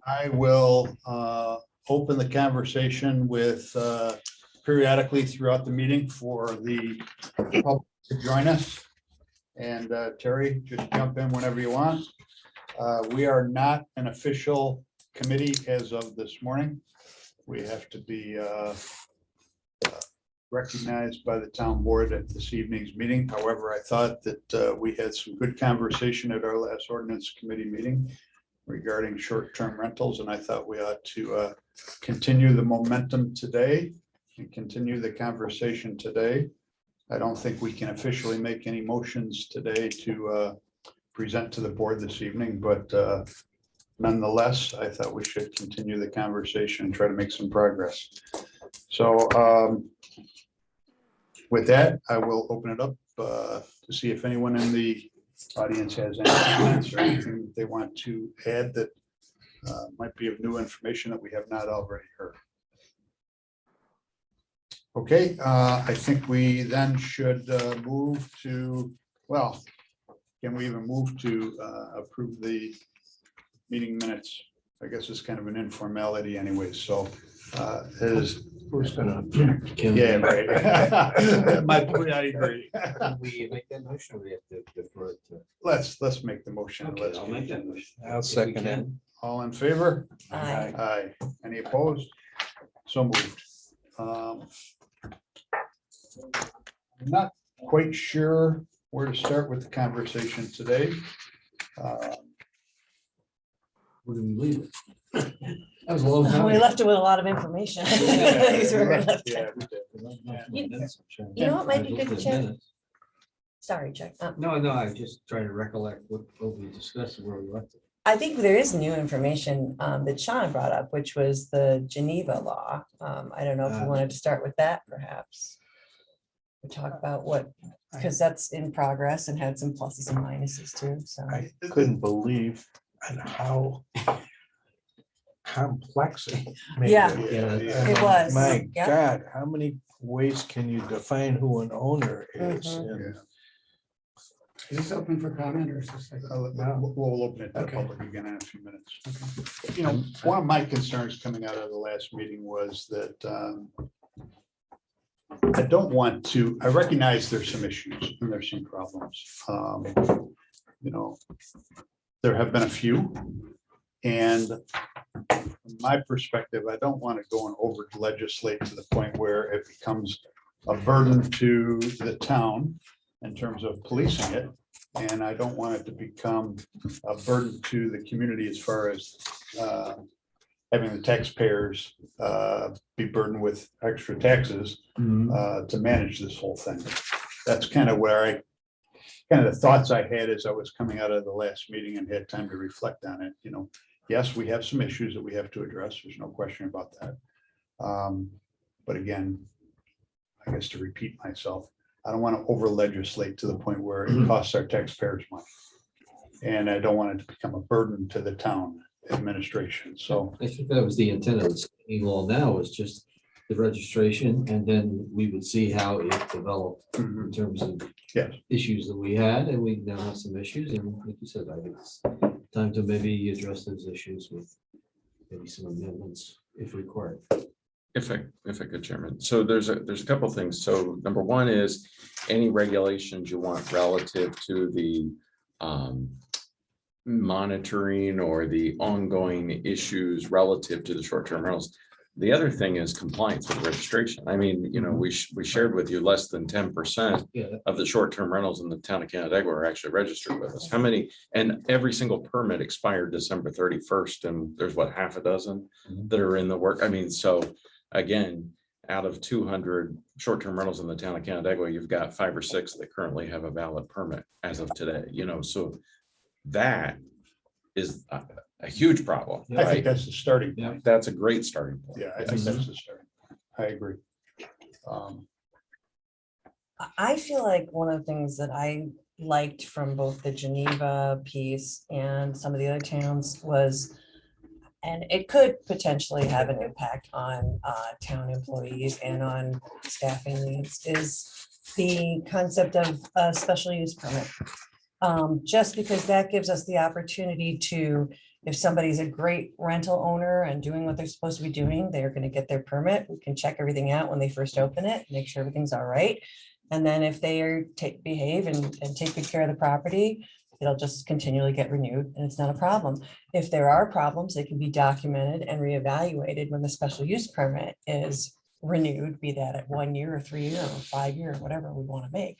I will open the conversation with periodically throughout the meeting for the public to join us. And Terry, just jump in whenever you want. We are not an official committee as of this morning. We have to be recognized by the town board at this evening's meeting. However, I thought that we had some good conversation at our last ordinance committee meeting regarding short-term rentals, and I thought we ought to continue the momentum today and continue the conversation today. I don't think we can officially make any motions today to present to the board this evening, but nonetheless, I thought we should continue the conversation and try to make some progress. So with that, I will open it up to see if anyone in the audience has any comments or anything that they want to add that might be of new information that we have not already heard. Okay, I think we then should move to, well, can we even move to approve the meeting minutes? I guess it's kind of an informality anyway, so who's gonna? Yeah, right. I agree. Can we make that motion, or we have to defer it to? Let's make the motion. Okay, I'll make that motion. I'll second it. All in favor? Aye. Aye. Any opposed? So moved. I'm not quite sure where to start with the conversation today. Where do we leave it? That was a long time. We left it with a lot of information. These were left. Yeah, we did. You know what might be good, Chip? Sorry, Chuck. No, I'm just trying to recollect what we discussed and where we left it. I think there is new information that Sean brought up, which was the Geneva law. I don't know if you wanted to start with that, perhaps. We talk about what, because that's in progress and had some pluses and minuses too. So I couldn't believe and how complex it made Yeah. it. It was, My yeah. God, how many ways can you define who an owner is? Mhm. And Is this open for comment or is this like? We'll open it to the Okay. public again in a few minutes. You know, one of my concerns coming out of the last meeting was that I don't want to, I recognize there's some issues and there's some problems. You know, there have been a few. And from my perspective, I don't want to go and over legislate to the point where it becomes a burden to the town in terms of policing it. And I don't want it to become a burden to the community as far as having the taxpayers be burdened with extra taxes to manage this whole thing. That's kind of where the thoughts I had as I was coming out of the last meeting and had time to reflect on it. You know, yes, we have some issues that we have to address. There's no question about that. But again, I guess to repeat myself, I don't want to over legislate to the point where it costs our taxpayers money. And I don't want it to become a burden to the town administration. So I think that was the intent of the law now, is just the registration, and then we would see how it developed in terms of yes, issues that we had, and we now have some issues, and like you said, I think it's time to maybe address those issues with maybe some amendments if required. If I could, Chairman. So there's a couple of things. So number one is any regulations you want relative to the monitoring or the ongoing issues relative to the short-term rentals. The other thing is compliance with registration. I mean, you know, we shared with you less than 10% of the short-term rentals in the town of Canandaigua are actually registered with us. How many? And every single permit expired December 31st, and there's what, half a dozen that are in the work. I mean, so again, out of 200 short-term rentals in the town of Canandaigua, you've got 5 or 6 that currently have a valid permit as of today. You know, so that is a huge problem. I think that's the starting point. That's a great starting point. Yeah, I think that's the starting point. I agree. I feel like one of the things that I liked from both the Geneva piece and some of the other towns was, and it could potentially have an impact on town employees and on staffing needs, is the concept of a special use permit. Just because that gives us the opportunity to If somebody's a great rental owner and doing what they're supposed to be doing, they're gonna get their permit. We can check everything out when they first open it, make sure everything's all right. And then if they are behave and take good care of the property, it'll just continually get renewed and it's not a problem. If there are problems, they can be documented and reevaluated when the special use permit is renewed, be that at 1 year or 3 year or 5 year, whatever we want to make.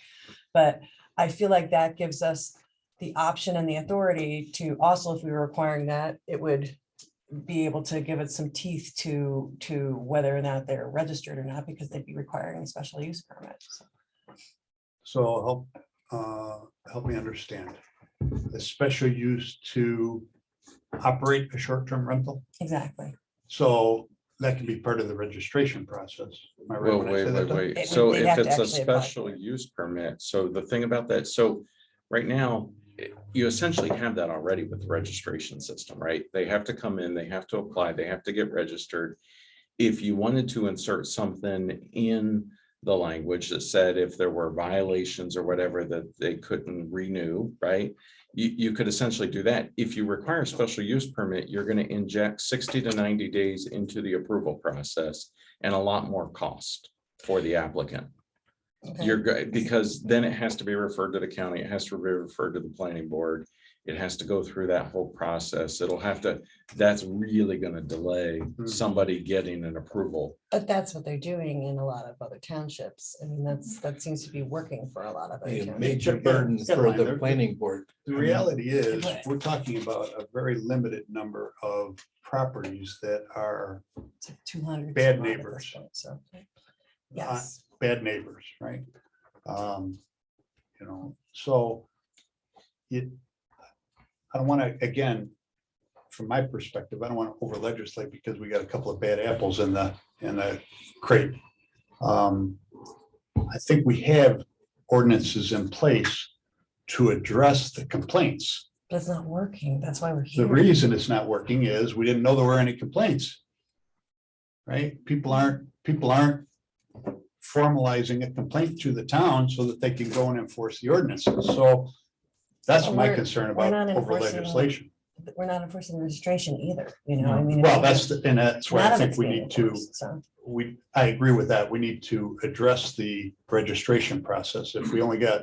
But I feel like that gives us the option and the authority to also, if we were requiring that, it would be able to give it some teeth to whether or not they're registered or not, because they'd be requiring a special use permit. So help me understand. The special use to operate a short-term rental. Exactly. So that can be part of the registration process. Am I right Well, when I say that, though? wait. It So would- they'd if have to it's a actually apply. special use permit, so the thing about that, so right now, you essentially have that already with the registration system, right? They have to come in, they have to apply, they have to get registered. If you wanted to insert something in the language that said if there were violations or whatever that they couldn't renew, right? You could essentially do that. If you require a special use permit, you're going to inject 60 to 90 days into the approval process and a lot more cost for the applicant. Okay. You're good, because then it has to be referred to the county, it has to be referred to the planning board. It has to go through that whole process. It'll have to, that's really going to delay somebody getting an approval. But that's what they're doing in a lot of other townships. I mean, that seems to be working for a lot of other A townships. major Yeah, burden yeah, for Ryan, the there- planning board. The reality is, Right. we're talking about a very limited number of properties that are It's like 200. Bad some odd at this neighbors. point, so. Yes, bad neighbors, right? So I don't want to, again, from my perspective, I don't want to over legislate because we got a couple of bad apples in the crate. I think we have ordinances in place to address the complaints. but it's not working. That's why we're The here. reason it's not working is we didn't know there were any complaints. Right? People aren't formalizing a complaint to the town so that they can go and enforce the ordinances. So that's But my we're- concern we're about not over enforcing legislation. But we're not enforcing the registration either, you know, I mean. if Well, we and that's why none I of think it's we being need to, enforced, so. I agree with that. We need to address the registration process. If we only got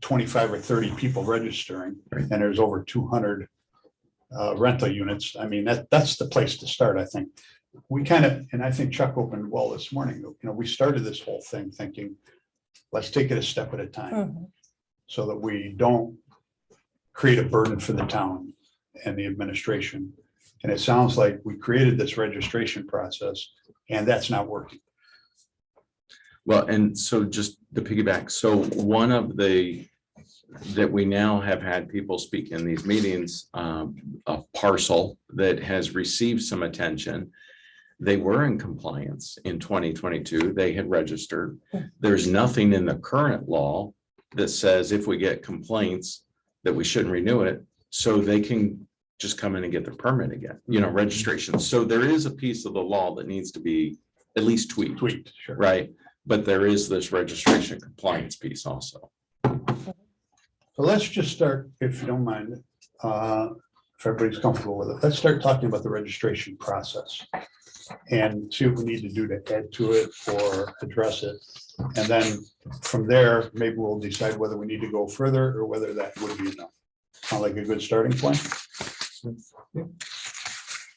25 or 30 people registering and there's over 200 rental units, I mean, that's the place to start, I think. We kind of, and I think Chuck opened well this morning, we started this whole thing thinking, let's take it a step at a time Mhm. so that we don't create a burden for the town and the administration. And it sounds like we created this registration process and that's not working. Well, and so just to piggyback, so one of that we now have had people speak in these meetings, a parcel that has received some attention. They were in compliance in 2022. They had registered. There's nothing in the current law that says if we get complaints that we shouldn't renew it, so they can just come in and get their permit again, registration. So there is a piece of the law that needs to be at least tweaked, Sure. right? But there is this registration compliance piece also. So let's just start, if you don't mind, if everybody's comfortable with it, let's start talking about the registration process and see what we need to do to add to it or address it. And then from there, maybe we'll decide whether we need to go further or whether that would be enough. Sound like a good starting point?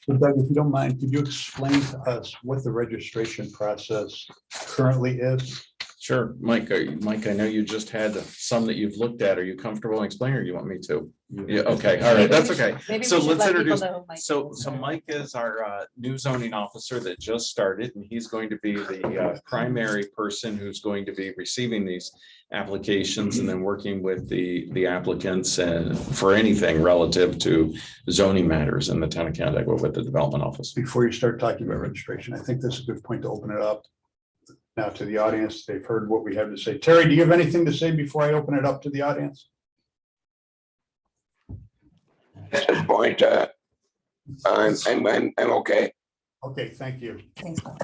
So Doug, if you don't mind, could you explain to us what the registration process currently is? Sure, Mike, I know you just had some that you've looked at. Are you comfortable explaining or you want me to? Yeah, okay, all right, that's okay. Maybe we So should let's let people introduce, know who Mike so is. Mike is our new zoning officer that just started, and he's going to be the primary person who's going to be receiving these applications and then working with the applicants and for anything relative to zoning matters in the town of Canandaigua with the development office. Before you start talking about registration, I think this is a good point to open it up now to the audience. They've heard what we have to say. Terry, do you have anything to say before I open it up to the audience? At this point, I'm okay. Okay, thank you. Thanks, Mike.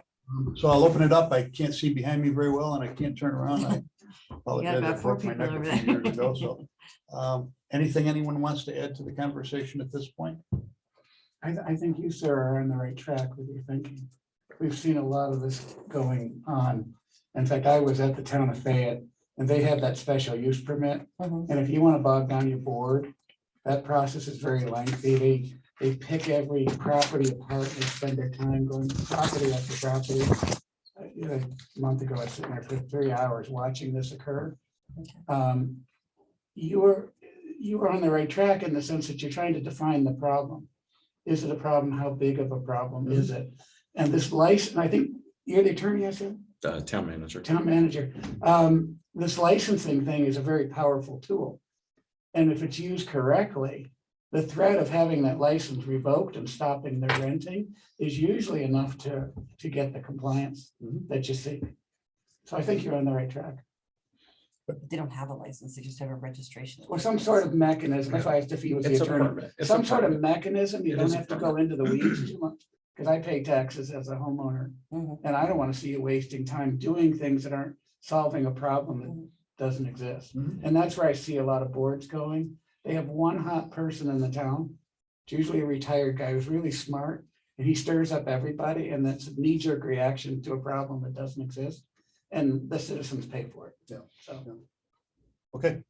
So I'll open it up. I can't see behind me very well and I can't turn around. I apologize. about I 4 broke my people neck a over few there. years ago, so, anything anyone wants to add to the conversation at this point? I think you, sir, are on the right track with your thinking. We've seen a lot of this going on. In fact, I was at the town of Fayette and they have that special use permit. Mhm. And if you want to bog down your board, that process is very lengthy. They pick every property apart. They spend their time going property after property. A month ago, I was sitting there for 3 hours watching this occur. You are on the right track in the sense that you're trying to define the problem. Is it a problem? How big of a problem is it? And this license, I think you're the attorney, I said, Town manager. town manager. This licensing thing is a very powerful tool. And if it's used correctly, the threat of having that license revoked and stopping their renting is usually enough to get the compliance that you seek. So I think you're on the right track. They don't have a license, they just have a registration. Or some sort of mechanism. That's why I asked if he was the It's a attorney. permit. It's a Some sort of permit. mechanism. You It don't is a have to go into the weeds too much. Because I pay taxes as a homeowner Mhm. and I don't want to see you wasting time doing things that aren't solving a problem that doesn't exist. And that's where I see a lot of boards going. They have one hot person in the town. It's usually a retired guy who's really smart and he stirs up everybody and that's a knee-jerk reaction to a problem that doesn't exist. And the citizens pay for it. Yeah. So. Okay.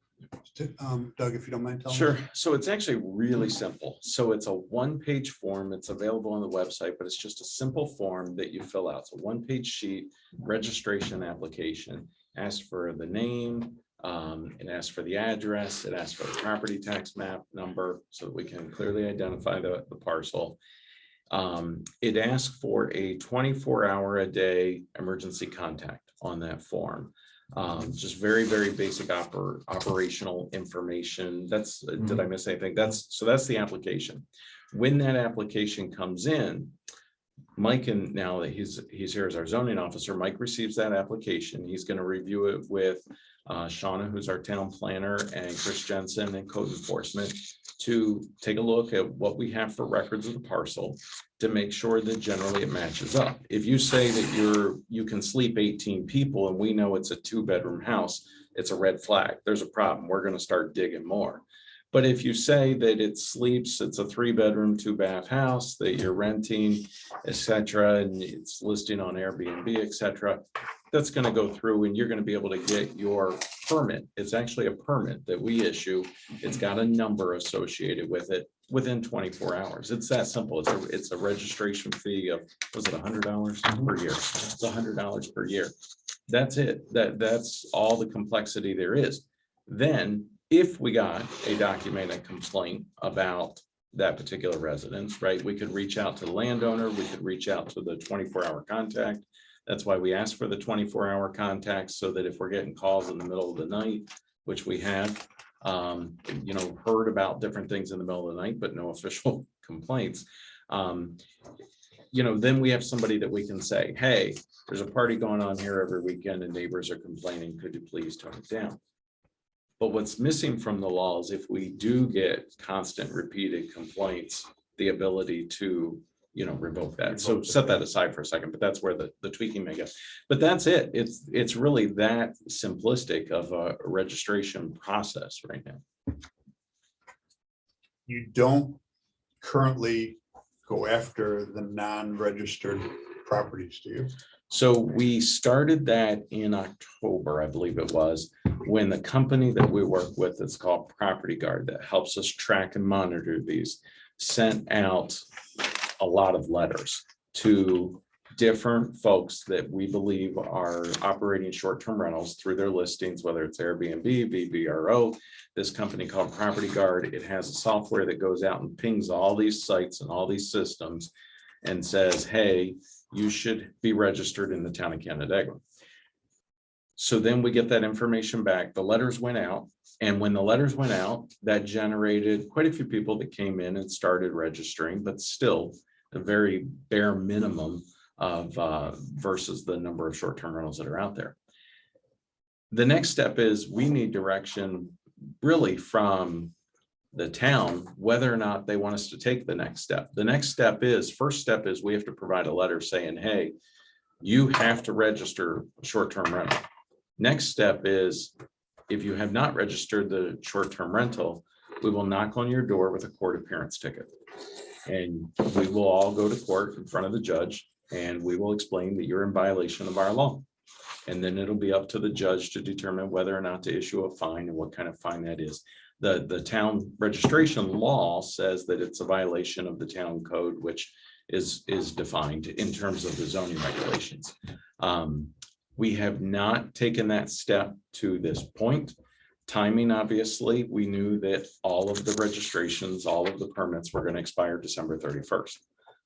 Doug, if you don't mind telling. Sure. So it's actually really simple. So it's a one-page form. It's available on the website, but it's just a simple form that you fill out. It's a one-page sheet, registration application, asks for the name, it asks for the address, it asks for the property tax map number so that we can clearly identify the parcel. It asks for a 24-hour-a-day emergency contact on that form. Just very, very basic operational information. That's, did I miss anything? That's the application. When that application comes in, Mike, and now that he's here as our zoning officer, Mike receives that application. He's going to review it with Shauna, who's our town planner, and Chris Jensen and code enforcement to take a look at what we have for records of the parcel to make sure that generally it matches up. If you say that you can sleep 18 people and we know it's a 2-bedroom house, it's a red flag. There's a problem. We're going to start digging more. But if you say that it's a 3-bedroom, 2-bath house that you're renting, etc., and it's listing on Airbnb, etc., that's going to go through and you're going to be able to get your permit. It's actually a permit that we issue. It's got a number associated with it within 24 hours. It's that simple. It's a registration fee of, was it $100 per year? It's $100 per year. That's it. That's all the complexity there is. Then if we got a documented complaint about that particular residence, right, we could reach out to the landowner, we could reach out to the 24-hour contact. That's why we ask for the 24-hour contact, so that if we're getting calls in the middle of the night, which we have, heard about different things in the middle of the night, but no official complaints. Then we have somebody that we can say, hey, there's a party going on here every weekend and neighbors are complaining. Could you please tone it down? But what's missing from the law is if we do get constant repeated complaints, the ability to revoke that. So set that aside for a second, but that's where the tweaking may go. But that's it. It's really that simplistic of a registration process right now. You don't currently go after the non-registered properties, do you? So we started that in October, I believe it was, when the company that we work with, it's called Property Guard, that helps us track and monitor these, sent out a lot of letters to different folks that we believe are operating short-term rentals through their listings, whether it's Airbnb, VVRO, this company called Property Guard. It has a software that goes out and pings all these sites and all these systems and says, hey, you should be registered in the town of Canandaigua. So then we get that information back. The letters went out. And when the letters went out, that generated quite a few people that came in and started registering, but still a very bare minimum of versus the number of short-term rentals that are out there. The next step is we need direction really from the town, whether or not they want us to take the next step. The next step is, first step is we have to provide a letter saying, hey, you have to register a short-term rental. Next step is, if you have not registered the short-term rental, we will knock on your door with a court appearance ticket. And we will all go to court in front of the judge and we will explain that you're in violation of our law. And then it'll be up to the judge to determine whether or not to issue a fine and what kind of fine that is. The town registration law says that it's a violation of the town code, which is defined in terms of the zoning regulations. We have not taken that step to this point. Timing, obviously, we knew that all of the registrations, all of the permits were going to expire December 31st.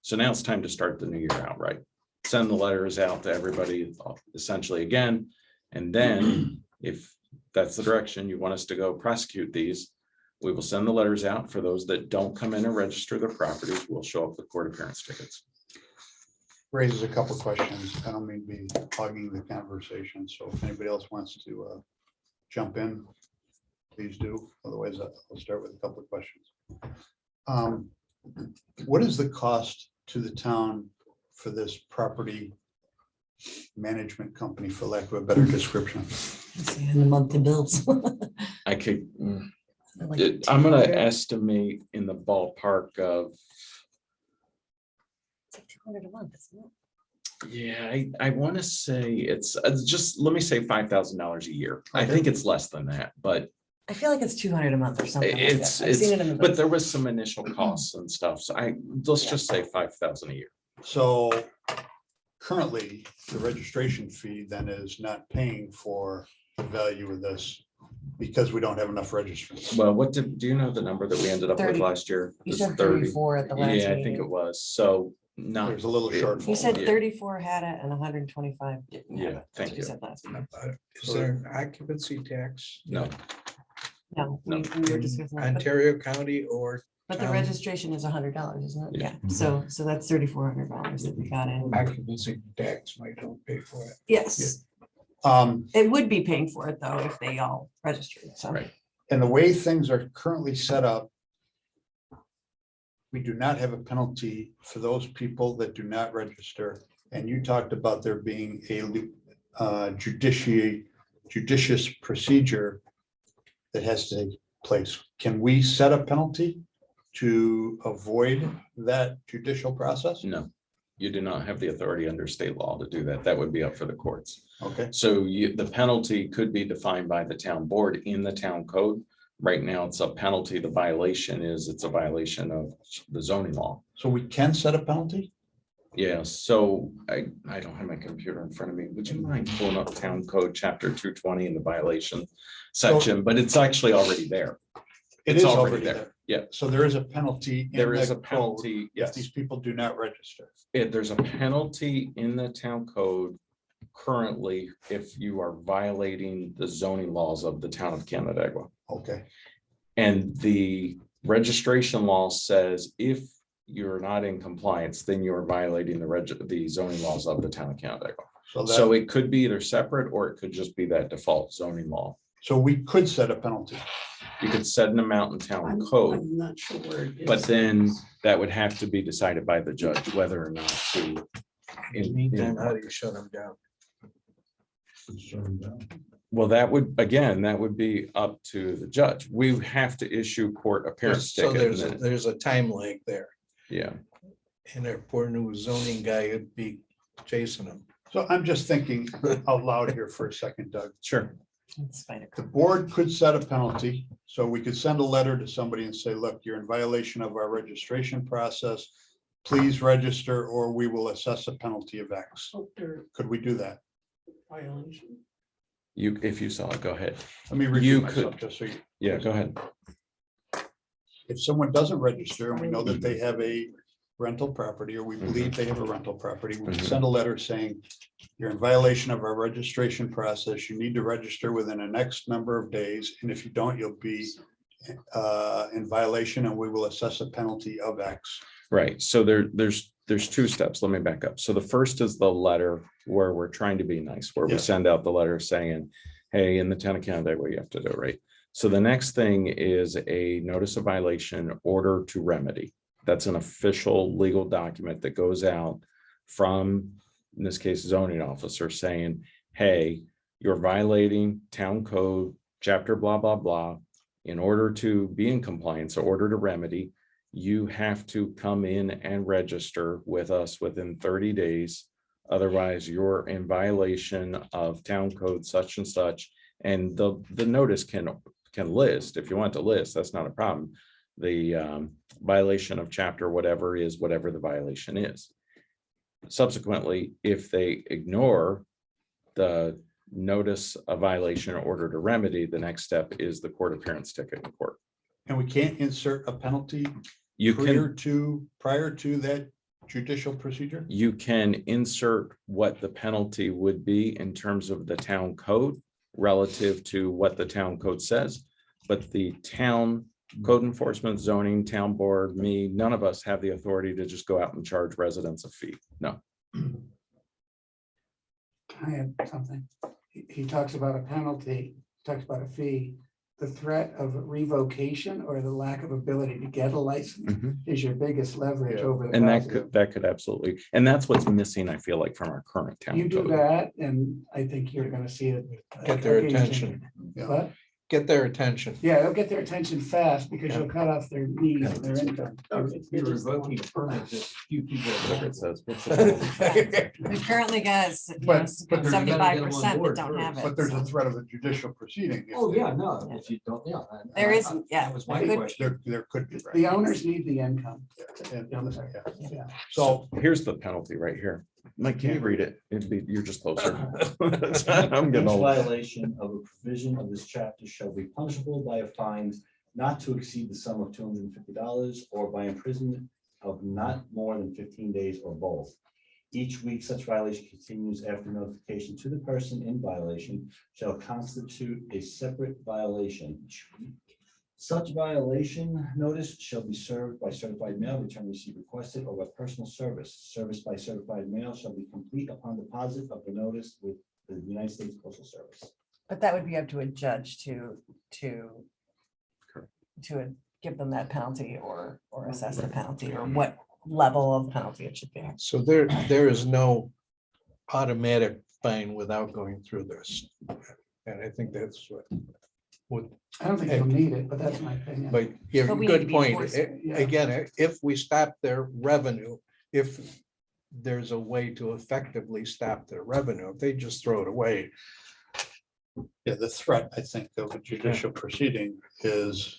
So now it's time to start the new year out right. Send the letters out to everybody essentially again. And then if that's the direction you want us to go prosecute these, we will send the letters out. For those that don't come in and register their properties, we'll show up with court appearance tickets. Raises a couple of questions. I don't mean to be hogging the conversation. So if anybody else wants to jump in, please do. Otherwise, I'll start with a couple of questions. What is the cost to the town for this property management company, for lack of a better description? Let's see, in the monthly bills. I could, Like I'm gonna 200. estimate in the ballpark of, It's like 200 a month, isn't it? yeah, I want to say it's just, let me say $5,000 a year. I Okay. think it's less than that, but I feel like it's 200 a month or something like that. it's, I've seen it in the but bills. there was some initial costs and stuff. So let's just say 5,000 a year. So currently, the registration fee then is not paying for the value of this because we don't have enough registrants. Well, do you know the number that we ended up with 30. last year? You It was said 30. 34 at the last Yeah, I think meeting. it was. So not. There's a little shortfall. You said Yeah. 34 had it and 125 didn't have Yeah, it. That's thank what you. said last week. Is there an occupancy tax? No, No, No. we were discussing that, but- Ontario County or but the town? registration is $100, isn't it? Yeah. Yeah, so that's $3,400 that we got in. occupancy tax might help pay for it. Yes, Um, it would be paying for it though if they all registered, so. Right. And the way things are currently set up, we do not have a penalty for those people that do not register. And you talked about there being a judicious procedure that has to take place. Can we set a penalty to avoid that judicial process? no, you do not have the authority under state law to do that. That would be up for the courts. Okay, So the penalty could be defined by the town board in the town code. Right now, it's a penalty. The violation is, it's a violation of the zoning law. so we can set a penalty? Yeah, so I don't have my computer in front of me. Would you mind pulling up town code chapter 220 in the violation section? But it's actually already there. It It's is already there. Yeah, So there is a penalty. in there is the a code penalty. If Yes. these people do not register. There's a penalty in the town code currently if you are violating the zoning laws of the town of Canandaigua. Okay, And the registration law says if you're not in compliance, then you're violating the zoning laws of the town of Canandaigua. so So that, it could be either separate or it could just be that default zoning law. so we could set a penalty. You could set an amount in town code, I'm not sure where it is. but then that would have to be decided by the judge whether or not to. In the meantime, how do you shut them down? Well, that would be up to the judge. We have to issue court appearance So ticket. there's, and then- there's a time lag there. Yeah, And their poor new zoning guy would be chasing them. So I'm just thinking out loud here for a second, Doug. sure. Let's find it. The board could set a penalty, so we could send a letter to somebody and say, look, you're in violation of our registration process. Please register or we will assess a penalty of X. Could we do that? Violation. If you saw it, go ahead. Let me You repeat myself, could- just so you, Yeah, go ahead. if someone doesn't register and we know that they have a rental property, or we believe they have a rental property, we can send a letter saying, you're in violation of our registration process. You need to register within a next number of days. And if you don't, you'll be in violation and we will assess a penalty of X. Right, so there's two steps. Let me back up. So the first is the letter where we're trying to be nice, where we Yeah. send out the letter saying, hey, in the town of Canandaigua, what you have to do, right? So the next thing is a notice of violation order to remedy. That's an official legal document that goes out from, in this case, zoning officer saying, hey, you're violating town code, chapter blah, blah, blah. In order to be in compliance, or order to remedy, you have to come in and register with us within 30 days. Otherwise, you're in violation of town code such and such. And the notice can list, if you want to list, that's not a problem. The violation of chapter whatever is whatever the violation is. Subsequently, if they ignore the notice of violation or order to remedy, the next step is the court appearance ticket in court. And we can't insert a penalty You prior can, to that judicial procedure? you can insert what the penalty would be in terms of the town code relative to what the town code says. But the town code enforcement, zoning, town board, me, none of us have the authority to just go out and charge residents a fee. No. I have something. He talks about a penalty, talks about a fee. The threat of revocation or the lack of ability to get a license is your biggest leverage Yeah. over the. And positive. that could absolutely, and that's what's missing, I feel like, from our current town You do code. that, and I think you're gonna see it. Get their occasionally. attention. Yeah. What? Get their attention. Yeah, it'll get their attention fast because you'll cut off their needs and their income. You're revoking a permit that few people. Whatever it says. We currently got But there's- 75% that don't have it. But there's a so. threat of a judicial proceeding. if Oh, they- yeah, no, if you don't, yeah. There is, yeah. That was my there could- question. There could be. right. The owners need the income. And- yeah. Yeah. So Here's the penalty right here. Mike, can you read it? You're just closer. I'm getting Each old. violation of a provision of this chapter shall be punishable by a fine not to exceed the sum of $250 or by imprisonment of not more than 15 days or both. Each week such violation continues after notification to the person in violation shall constitute a separate violation. Such violation notice shall be served by certified mail, return receipt requested, or by personal service. Service by certified mail shall be complete upon deposit of the notice with the United States Postal Service. But that would be up to a judge to Correct. give them that penalty or assess the penalty or what level of penalty it should be. So there is no automatic fine without going through this. And I think that's what, I don't think you'll need it, but that's my opinion. but yeah, But we need to good be point. enforcing it. Again, if we stop their revenue, if there's a way to effectively stop their revenue, if they just throw it away. yeah, the threat, I think, of a judicial proceeding is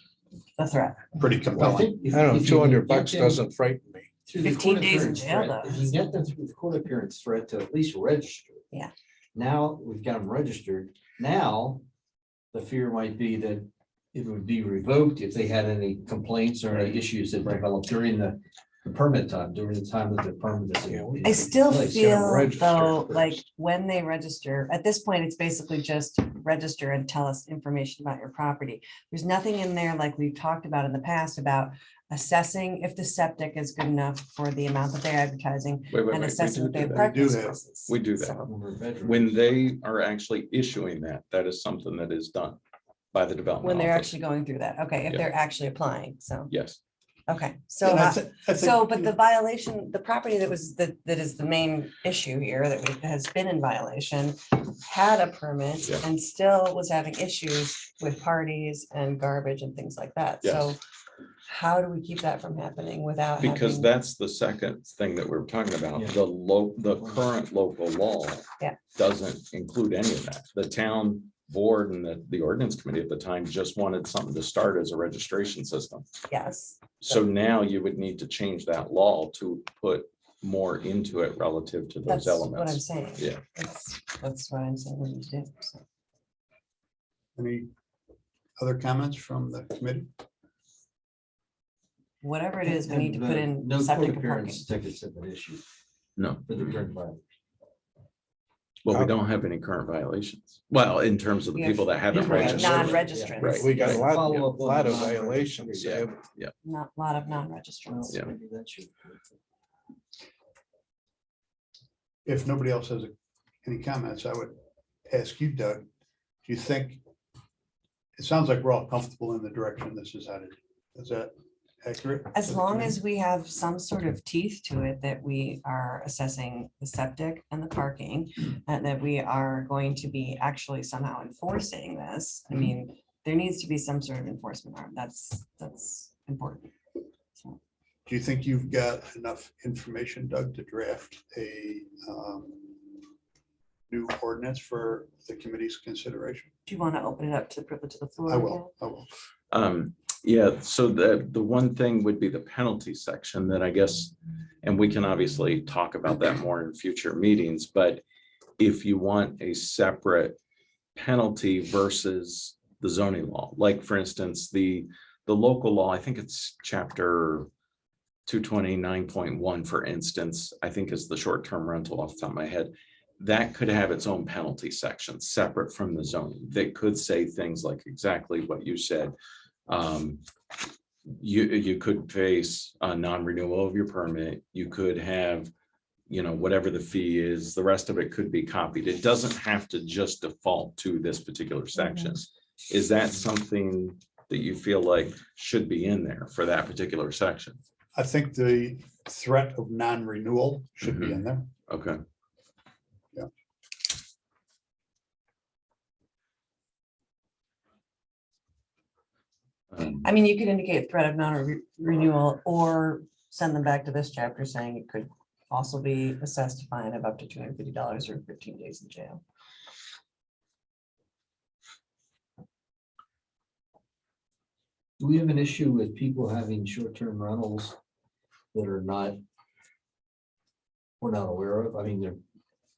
The threat. pretty compelling. I don't know, $200 doesn't frighten me. 15 days in jail, though. If you get them through the court appearance threat to at least register. Yeah. Now we've got them registered. Now, the fear might be that it would be revoked if they had any complaints or any issues that developed during the permit time, during the time that the permit is. Yeah, I still Like, feel register though, first. like when they register, at this point, it's basically just register and tell us information about your property. There's nothing in there like we've talked about in the past about assessing if the septic is good enough for the amount that they're advertising Wait, and we assessing do if they have that. parking We do have- spaces. We do that. So, When they are actually issuing that, that is something that is done by the development when they're office. actually going through that, okay, if Yeah. they're actually applying, so, Yes, okay, so. And I uh, thi- I think, So, but the violation, the property that was, that is the main issue here that has been in violation, had a permit Yeah. and still was having issues with parties and garbage and things like that. So Yes. how do we keep that from happening without because having? that's the second thing that we're talking about. Yeah. The current local law Yeah. doesn't include any of that. The town board and the ordinance committee at the time just wanted something to start as a registration system. Yes, So now you would need to change that law to put more into it relative to those that's what I'm elements. saying. Yeah. That's what I'm saying we need to do. So, any other comments from the committee? whatever it is, we need to put in No court septic and parking. appearance tickets have been issued No, for the current violation. well, we don't have any current violations. Well, in terms of the We have people that haven't people that registered. non-registrants. Right. We got a lot, Follow up on lot of the non-registered, violations. Yeah. Not a lot of non-registrants. Yeah. Maybe that should. If nobody else has any comments, I would ask you, Doug, do you think, it sounds like we're all comfortable in the direction this is headed. Is that accurate? As long as we have some sort of teeth to it, that we are assessing the septic and the parking, and that we are going to be actually somehow enforcing this. I mean, there needs to be some sort of enforcement arm. That's important. So, Do you think you've got enough information, Doug, to draft a new ordinance for the committee's consideration? Do you want to open it up to the privilege of the floor? I will. Yeah, so the one thing would be the penalty section that I guess, and we can obviously talk about that more in future meetings, but if you want a separate penalty versus the zoning law, like for instance, the local law, I think it's chapter 229.1, for instance, I think is the short-term rental off the top of my head. That could have its own penalty section separate from the zoning. That could say things like exactly what you said. You could face a non-renewal of your permit. You could have, whatever the fee is, the rest of it could be copied. It doesn't have to just default to this particular section. Is that something that you feel like should be in there for that particular section? I think the threat of non-renewal should be in there. Okay. I mean, you could indicate threat of non-renewal or send them back to this chapter saying it could also be assessed a fine of up to $250 or 15 days in jail. Do we have an issue with people having short-term rentals that are not, we're not aware of? I mean,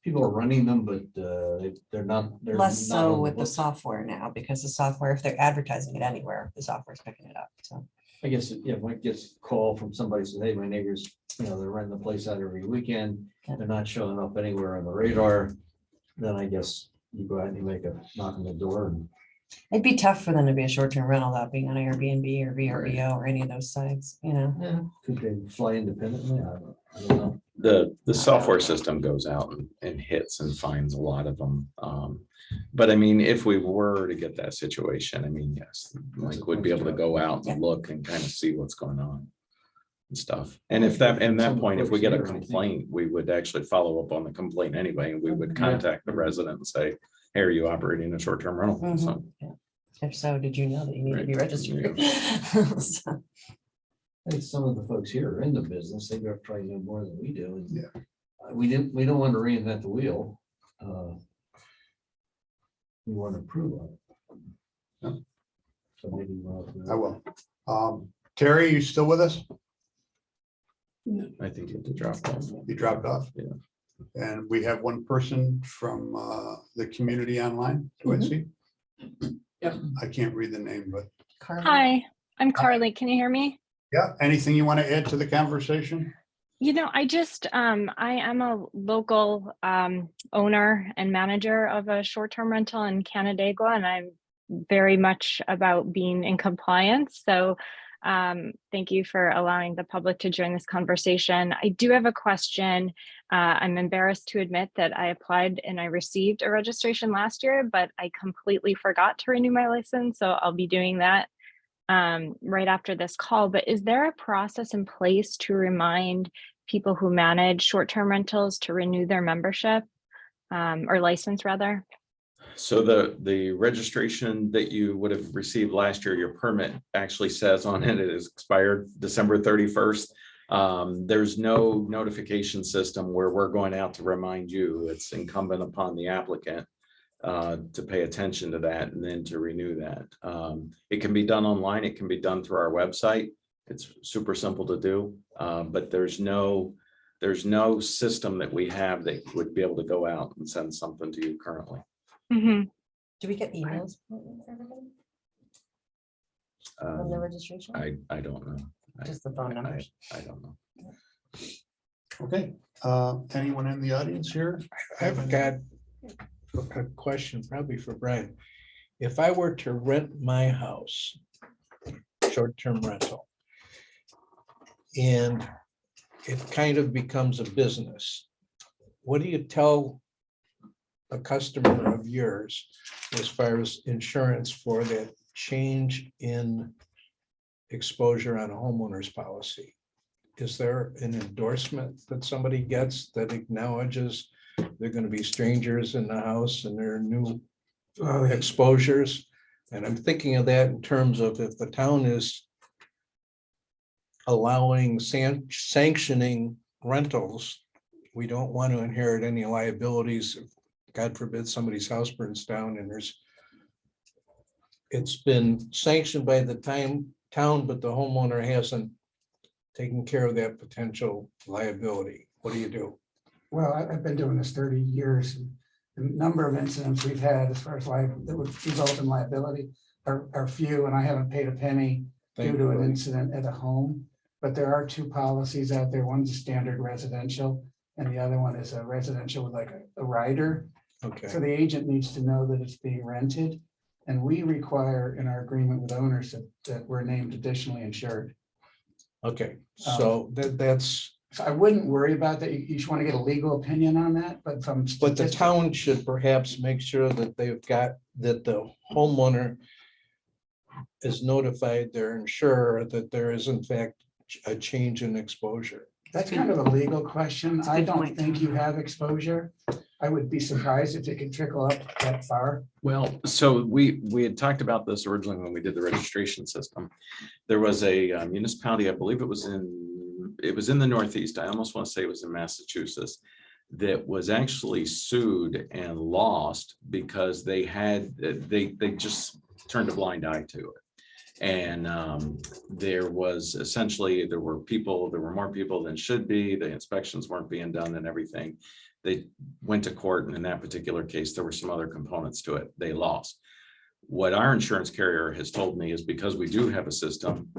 people are running them, but they're not. Less not so on with the books. software now, because the software, if they're advertising it anywhere, the software's picking it up. So I guess, yeah, when it gets a call from somebody says, hey, my neighbors, they're renting the place out every weekend. Yeah. They're not showing up anywhere on the radar. Then I guess you go out and you make a knock on the door and. it'd be tough for them to be a short-term rental without being on Airbnb or VRBO or any of those sites, Yeah. Could they fly independently? I don't know. The software system goes out and hits and finds a lot of them. But I mean, if we were to get that situation, I mean, yes, Mike would be able to go out and look and kind of see what's going on and stuff. And if that, at that point, if we get a complaint, we would actually follow up on the complaint anyway, and we would contact the resident and say, hey, are you operating a short-term rental? So, yeah. If so, did you know that you need to be Right. registered? So, I think some of the folks here are in the business. They probably know more than we do. And Yeah. We don't want to reinvent the wheel. We want to improve on it. Yeah. So maybe. I will. Terry, you still with us? I think you have to drop off. You dropped off? Yeah. And we have one person from the community online. Do I see? Yep. I can't read the name, but Carly? Hi, I'm Carly. Can you hear me? yeah, anything you want to add to the conversation? I just, I am a local owner and manager of a short-term rental in Canandaigua, and I'm very much about being in compliance. So thank you for allowing the public to join this conversation. I do have a question. I'm embarrassed to admit that I applied and I received a registration last year, but I completely forgot to renew my license. So I'll be doing that right after this call. But is there a process in place to remind people who manage short-term rentals to renew their membership or license rather? So the registration that you would have received last year, your permit actually says on it, it is expired December 31st. There's no notification system where we're going out to remind you. It's incumbent upon the applicant to pay attention to that and then to renew that. It can be done online. It can be done through our website. It's super simple to do, but there's no system that we have that would be able to go out and send something to you currently. Mm-hmm. Do we get emails from everybody on the registration? I don't know. Just the phone numbers. I don't know. Okay, anyone in the audience here? I've got a question probably for Brian. If I were to rent my house, short-term rental, and it kind of becomes a business, what do you tell a customer of yours as far as insurance for that change in exposure on a homeowner's policy? Is there an endorsement that somebody gets that acknowledges they're going to be strangers in the house and there are new exposures? And I'm thinking of that in terms of if the town is allowing sanctioning rentals. We don't want to inherit any liabilities. If, God forbid, somebody's house burns down and it's been sanctioned by the town, but the homeowner hasn't taken care of that potential liability. What do you do? Well, I've been doing this 30 years. And the number of incidents we've had as far as that would result in liability are few, and I haven't paid a penny due to an incident at a home. But there are two policies out there. One's a standard residential and the other one is a residential with like a rider. Okay, So the agent needs to know that it's being rented. And we require in our agreement with owners that we're named additionally insured. okay, so that's, So I wouldn't worry about that. You just want to get a legal opinion on that, but from. but the statistics- town should perhaps make sure that they've got, that the homeowner is notified their insurer that there is in fact a change in exposure. That's kind of a legal question. That's a I good don't point, think Tom. you have exposure. I would be surprised if it could trickle up that far. Well, so we had talked about this originally when we did the registration system. There was a municipality, I believe it was in the Northeast. I almost want to say it was in Massachusetts, that was actually sued and lost because they just turned a blind eye to it. And there was essentially, there were more people than should be. The inspections weren't being done and everything. They went to court, and in that particular case, there were some other components to it. They lost. What our insurance carrier has told me is because we do have a system,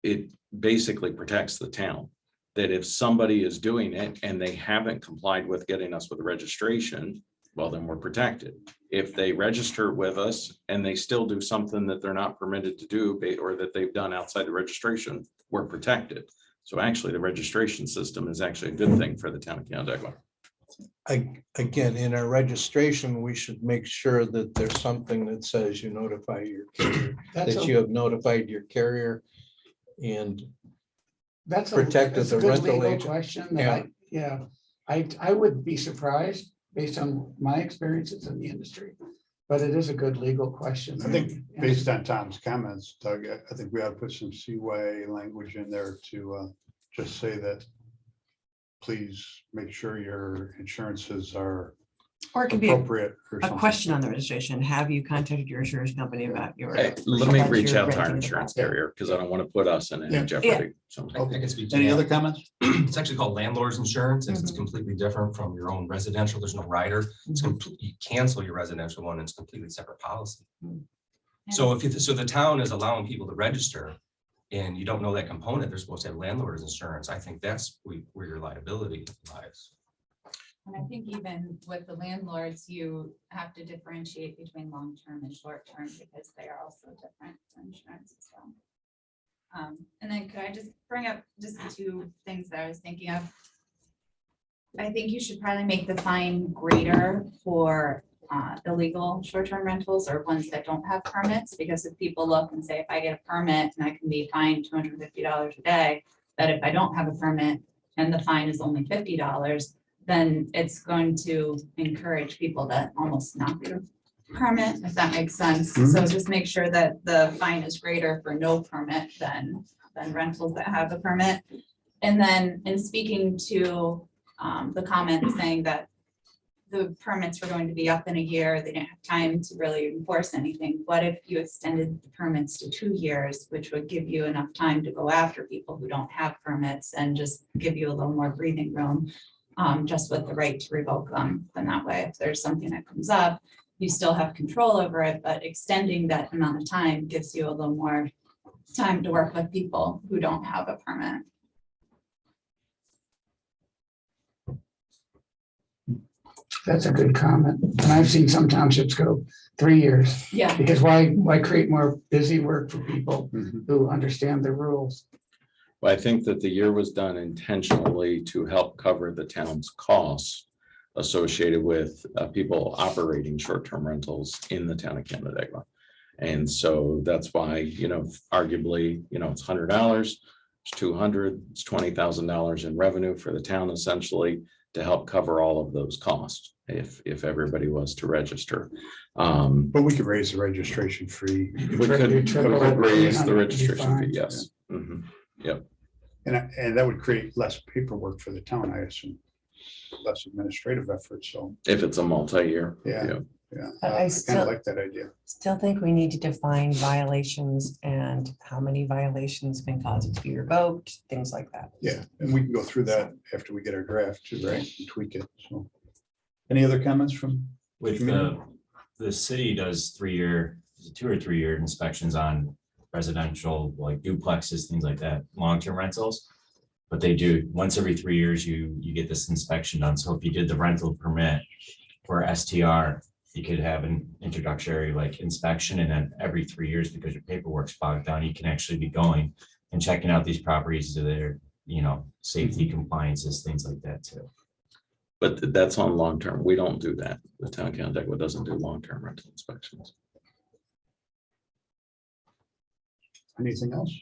it basically protects the town. That if somebody is doing it and they haven't complied with getting us with registration, well, then we're protected. If they register with us and they still do something that they're not permitted to do or that they've done outside the registration, we're protected. So actually, the registration system is actually a good thing for the town of Canandaigua. Again, in our registration, we should make sure that there's something that says you notify your carrier, That's that a- you have notified your carrier and That's protected that's a the good rental legal agent. question. That I would be surprised based on my experiences in the industry, but it is a good legal question. I think based on Tom's comments, Doug, I think we ought to put some seaway language in there to just say that please make sure your insurances are Or it could be a appropriate. or a something. question on the registration. Have you contacted your insurance company about your? Hey, let me about reach your out to our renting of the insurance property? carrier because I don't want to put us in Yeah. any jeopardy. So, I can speak to Any that. other comments? It's actually called landlord's insurance. It's Mhm. completely different from your own residential. There's no rider. It's you cancel your residential one. It's completely separate policy. So so the town is allowing people to register and you don't know that component, they're supposed to have landlord's insurance. I think that's where your liability lies. And I think even with the landlords, you have to differentiate between long-term and short-term because they are also different for insurance as well. And then could I just bring up just two things that I was thinking of? I think you should probably make the fine greater for illegal short-term rentals or ones that don't have permits, because if people look and say, if I get a permit and I can be fined $250 a day, that if I don't have a permit and the fine is only $50, then it's going to encourage people to almost not get a permit, if that makes sense. So just make sure that the fine is greater for no permit than rentals that have a permit. And then in speaking to the comment saying that the permits were going to be up in a year, they didn't have time to really enforce anything. What if you extended the permits to 2 years, which would give you enough time to go after people who don't have permits and just give you a little more breathing room, just with the right to revoke them. Then that way, if there's something that comes up, you still have control over it, but extending that amount of time gives you a little more time to work with people who don't have a permit. That's a good comment. And I've seen some townships go 3 years, Yeah. because why create more busy work for people Mhm. who understand the rules? Well, I think that the year was done intentionally to help cover the town's costs associated with people operating short-term rentals in the town of Canandaigua. And so that's why, arguably, it's $100, it's $200, it's $20,000 in revenue for the town essentially to help cover all of those costs if everybody was to register. But we could raise the registration fee. We could triple it, raise the 300 would be registration fee, fine. yes. Yep. And that would create less paperwork for the town, I assume, less administrative effort, so, If it's a multi-year. yeah. I I kind still- of like that idea. Still think we need to define violations and how many violations can cause it to be revoked, things like that. Yeah, and we can go through that after we get our draft too, right? And tweak it, so. Any other comments from? With the city does 3-year, 2 or 3 year inspections on residential, like duplexes, things like that, long-term rentals. But they do, once every 3 years, you get this inspection done. So if you did the rental permit for STR, you could have an introductory like inspection, and then every 3 years, because your paperwork's bogged down, you can actually be going and checking out these properties to their, safety compliances, things like that too. But that's on long-term. We don't do that. The town of Canandaigua doesn't do long-term rental inspections. Anything else?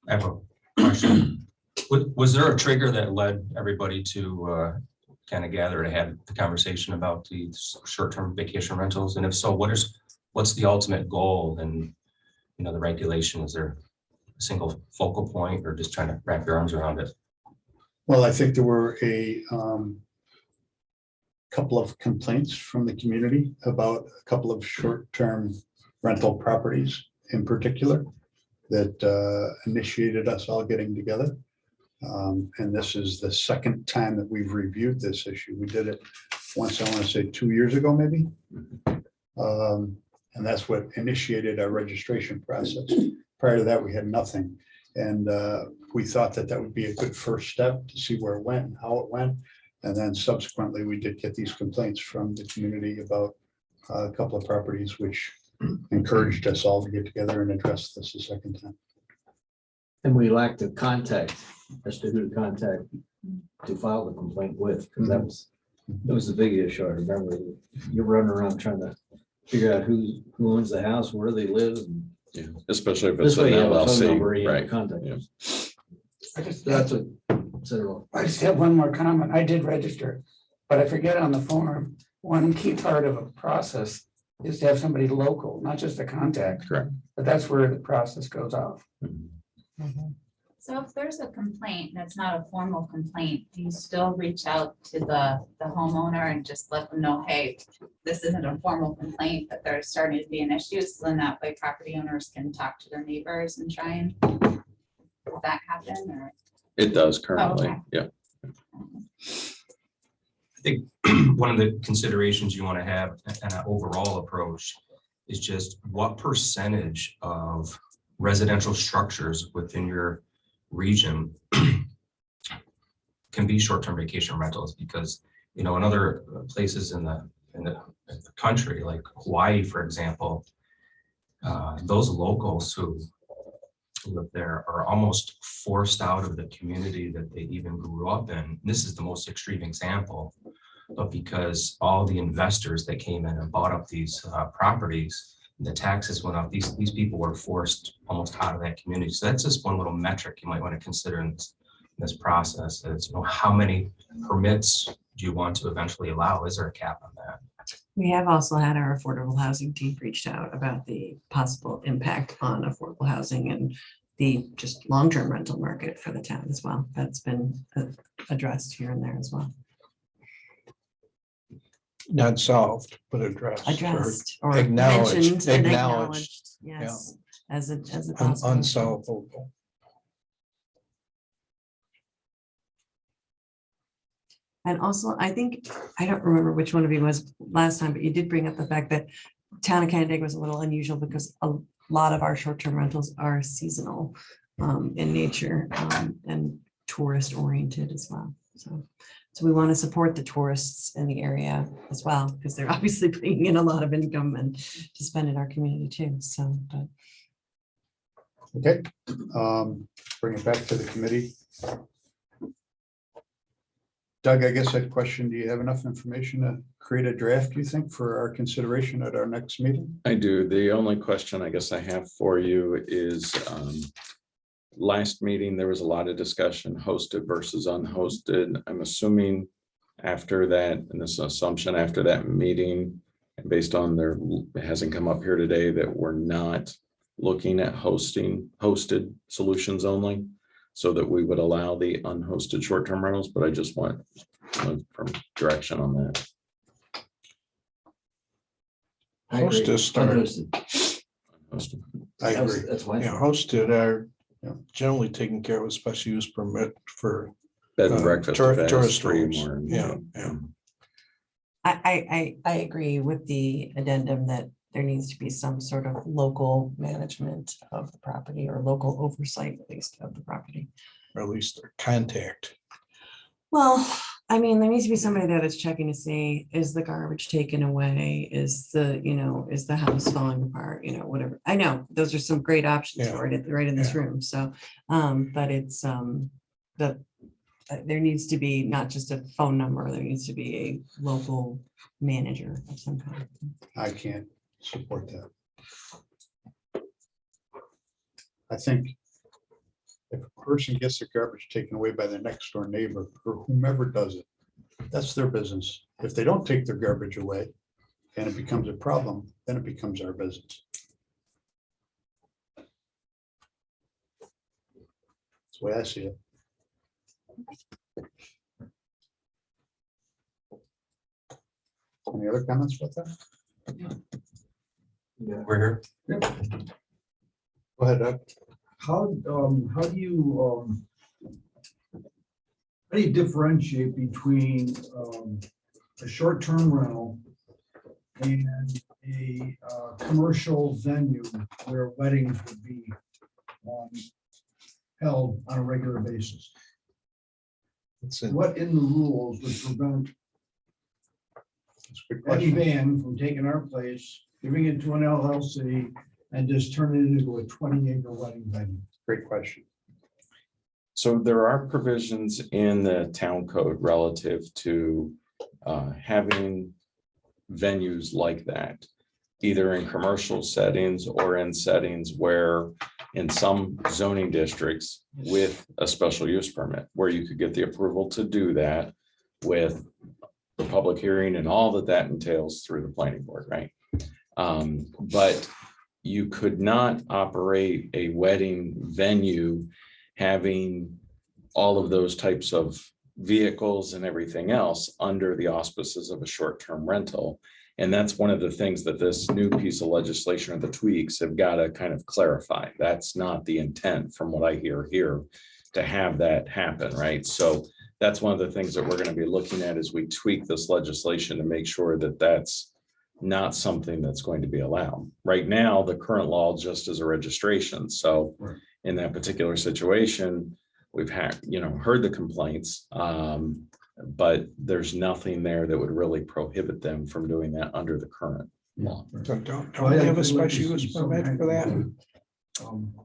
I have a question. Was there a trigger that led everybody to kind of gather to have the conversation about the short-term vacation rentals? And if so, what's the ultimate goal and, the regulation? Is there a single focal point, or just trying to wrap your arms around it? Well, I think there were a couple of complaints from the community about a couple of short-term rental properties in particular that initiated us all getting together. And this is the second time that we've reviewed this issue. We did it once, I want to say 2 years ago, maybe. And that's what initiated our registration process. Prior to that, we had nothing. And we thought that that would be a good first step to see where it went and how it went. And then subsequently, we did get these complaints from the community about a couple of properties, which encouraged us all to get together and address this a second time. And we lacked the contact as to who to contact to file the complaint with, because that was the big issue. I remember you're running around trying to figure out who owns the house, where they live. And Yeah, especially if it's this an way you have a phone number, LLC, you have right? contact. Yeah. I just, That's a considerable. I just have one more comment. I did register, but I forget on the form, one key part of a process is to have somebody local, not just a contact. Correct. But that's where the process goes off. So if there's a complaint that's not a formal complaint, do you still reach out to the homeowner and just let them know, hey, this isn't a formal complaint, but there's starting to be an issue, so then that way property owners can talk to their neighbors and try and, does that happen, or? It does currently, okay. yeah. I think one of the considerations you want to have and an overall approach is just what percentage of residential structures within your region can be short-term vacation rentals, because in other places in the country, like Hawaii, for example, those locals who live there are almost forced out of the community that they even grew up in. This is the most extreme example, but because all the investors that came in and bought up these properties, the taxes went up, these people were forced almost out of that community. So that's just one little metric you might want to consider in this process, is how many permits do you want to eventually allow? Is there a cap on that? We have also had our affordable housing team reached out about the possible impact on affordable housing and the just long-term rental market for the town as well. That's been addressed here and there as well. Not solved, but addressed. Addressed or acknowledged, mentioned and acknowledged, yes, as a un- possible. unsolvable. And also, I think, I don't remember which one of you was last time, but you did bring up the fact that town of Canandaigua was a little unusual because a lot of our short-term rentals are seasonal in nature and tourist oriented as well. So we want to support the tourists in the area as well, because they're obviously bringing in a lot of income and to spend in our community too. So, but Okay, bring it back to the committee. Doug, I guess that question, do you have enough information to create a draft, you think, for our consideration at our next meeting? I do. The only question I guess I have for you is, last meeting, there was a lot of discussion, hosted versus unhosted. I'm assuming after that, and this assumption after that meeting, and based on it hasn't come up here today, that we're not looking at hosted solutions only. so that we would allow the unhosted short-term rentals, but I just want from direction on that. I agree. Hostess started. Unhosted. Unhosted. I That's- agree. That's my. Yeah, hosted are Yeah. generally taken care of with special use permit for, Bed and Uh, breakfast. tour- if it has tourist 3 homes. more. Yeah, yeah. I agree with the addendum that there needs to be some sort of local management of the property or local oversight at least of the property. or at least their contact. Well, I mean, there needs to be somebody there that's checking to see, is the garbage taken away? Is is the house falling apart, whatever. I know, those are some great options Yeah. for it right in this Yeah. room. So, but it's, there needs to be not just a phone number, there needs to be a local manager of some kind. I can't support that. I think if a person gets their garbage taken away by their next door neighbor or whomever does it, that's their business. If they don't take their garbage away and it becomes a problem, then it becomes our business. That's the way I see it. Any other comments with that? We're here. Go ahead, Doug. How do you differentiate between a short-term rental and a commercial venue where weddings would be held on a regular basis? It's in- What in the rules would prevent That's a good any question. van from taking our place, giving it to an LLC, and just turning it into a 20-acre wedding venue? Great question. So there are provisions in the town code relative to having venues like that, either in commercial settings or in settings where in some zoning districts with a special use permit, where you could get the approval to do that with the public hearing and all that entails through the planning board, right? But you could not operate a wedding venue having all of those types of vehicles and everything else under the auspices of a short-term rental. And that's one of the things that this new piece of legislation or the tweaks have got to kind of clarify. That's not the intent from what I hear here to have that happen, right? So that's one of the things that we're going to be looking at as we tweak this legislation to make sure that that's not something that's going to be allowed. Right now, the current law just is a registration. So in that particular situation, we've had, heard the complaints, but there's nothing there that would really prohibit them from doing that under the current law. So don't we have a special use permit for that?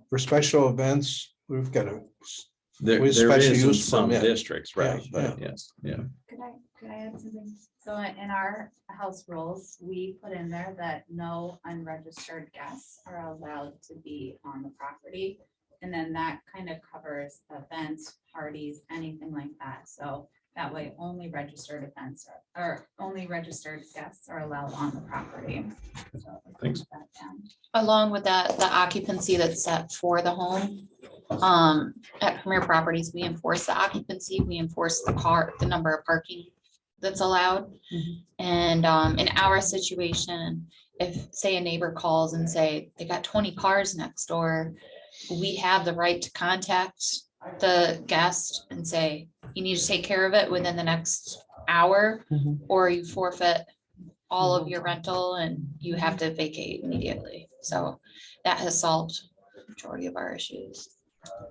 For special events, we've got a, There With there special is in use some permit. districts, right? Yeah, But yes, yeah. Could I add something? So in our house rules, we put in there that no unregistered guests are allowed to be on the property. And then that kind of covers events, parties, anything like that. So that way only registered events or only registered guests are allowed on the property. So Thanks. put that down. Along with that, the occupancy that's set for the home. At Premier Properties, we enforce the occupancy, we enforce the number of parking that's allowed. And in our situation, if say a neighbor calls and say they got 20 cars next door, we have the right to contact the guest and say, you need to take care of it within the next hour, or you forfeit all of your rental and you have to vacate immediately. So that has solved the majority of our issues,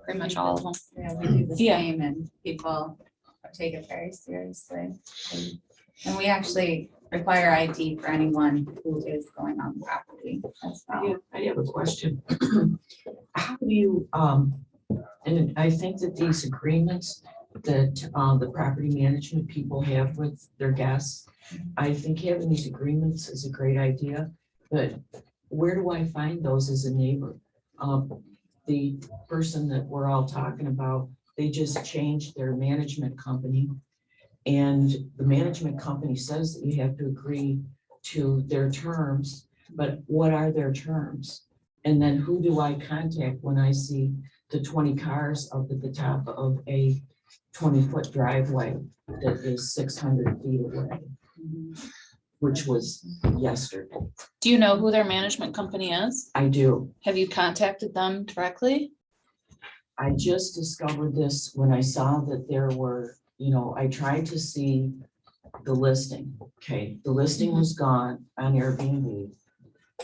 pretty much all of them. Yeah, we do the Yeah. same and people take it very seriously. And we actually require ID for anyone who is going on the property as well. I have a question. How do you, and I think that these agreements that the property management people have with their guests, I think having these agreements is a great idea, but where do I find those as a neighbor? The person that we're all talking about, they just changed their management company. And the management company says that you have to agree to their terms, but what are their terms? And then who do I contact when I see the 20 cars up at the top of a 20-foot driveway that is 600 feet away, which was yesterday. Do you know who their management company is? I do. Have you contacted them directly? I just discovered this when I saw that there were, I tried to see the listing. Okay, the listing was gone on Airbnb.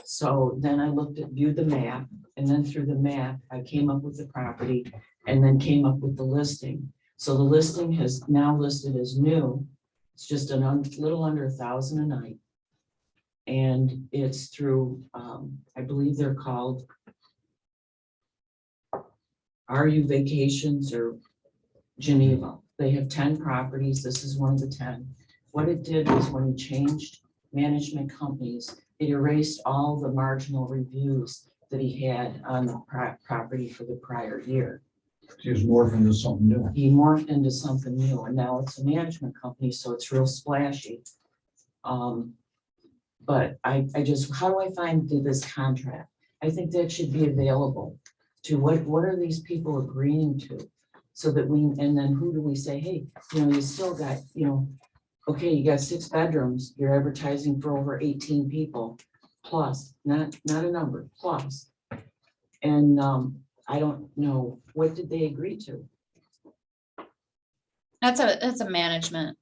So then I viewed the map, and then through the map, I came up with the property and then came up with the listing. So the listing has now listed as new. It's just a little under 1,000 a night. And it's through, I believe they're called RU Vacations or Geneva. They have 10 properties. This is one of the 10. What it did was when he changed management companies, it erased all the marginal reviews that he had on the property for the prior year. He's morphed into something new. He morphed into something new, and now it's a management company, so it's real splashy. But I just, how do I find this contract? I think that should be available to what are these people agreeing to? So that and then who do we say, hey, you still got, okay, you got 6 bedrooms, you're advertising for over 18 people plus, not a number, plus. And I don't know, what did they agree to? That's a management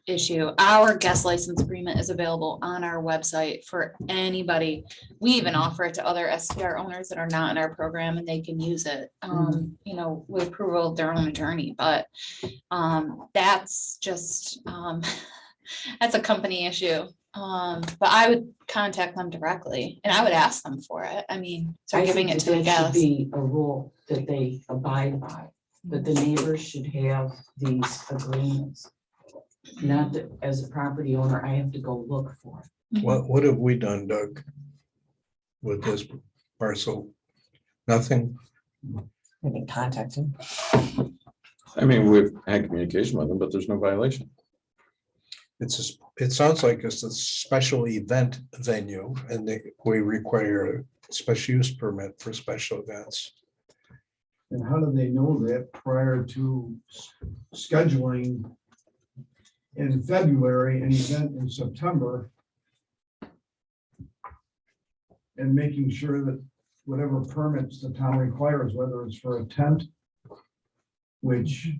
issue. Our guest license agreement is available on our website for anybody. We even offer it to other STR owners that are not in our program, and they can use it, with approval of their own attorney. But that's just that's a company issue. But I would contact them directly, and I would ask them for it. I mean, so giving it to a Should guest. be a rule that they abide by, that the neighbors should have these agreements. Not that as a property owner, I have to go look for it. What have we done, Doug? With this parcel? Nothing? We can contact him. I mean, we've had communication with them, but there's no violation. It sounds like it's a special event venue, and we require a special use permit for special events. And how do they know that prior to scheduling in February, an event in September? And making sure that whatever permits the town requires, whether it's for a tent,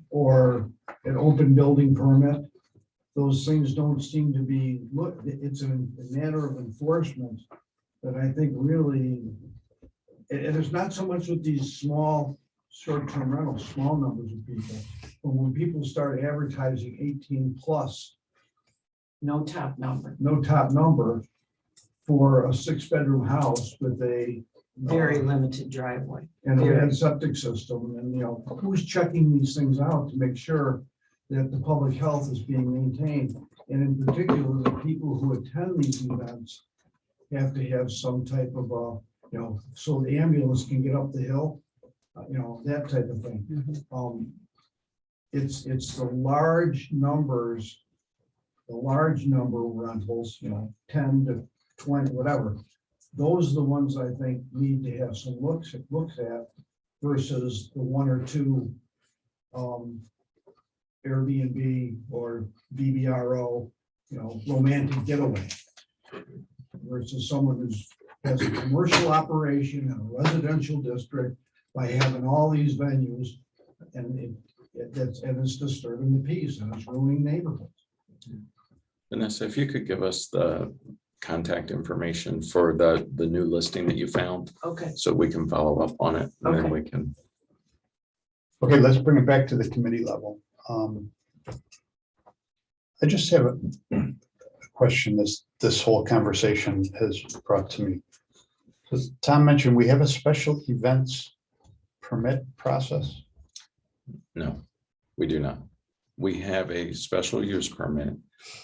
or an open building permit, those things don't seem to be, it's a matter of enforcement that I think really, and it's not so much with these small short-term rentals, small numbers of people, but when people start advertising 18 plus, No top number. For a 6-bedroom house with a Very limited driveway. and Very. a septic system, and who's checking these things out to make sure that the public health is being maintained, and in particular, the people who attend these events have to have some type of so the ambulance can get up the hill, that type of thing. It's the large number of rentals, 10 to 20, whatever. Those are the ones I think need to have some looks at versus the 1 or 2 Airbnb or VBRO, romantic getaway. Versus someone who's has a commercial operation in a residential district by having all these venues, and it's disturbing the peace and it's ruining neighborhoods. Vanessa, if you could give us the contact information for the new listing that you found, Okay. so we can follow up on it, and then Okay. we can. Okay, let's bring it back to the committee level. I just have a question this whole conversation has brought to me. As Tom mentioned, we have a special events permit process. No, we do not. We have a special use permit.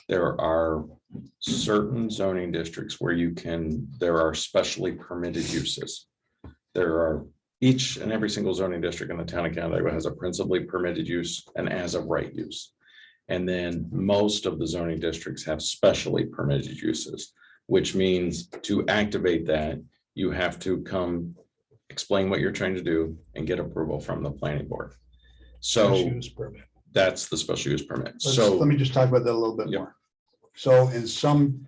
There are certain zoning districts where there are specially permitted uses. There are each and every single zoning district in the town of Canandaigua has a principally permitted use and as of right use. And then most of the zoning districts have specially permitted uses, which means to activate that, you have to come explain what you're trying to do, and get approval from the planning board. Special So use permit. that's the special use permit. Let So me just talk about that a little bit Yep. more. So in some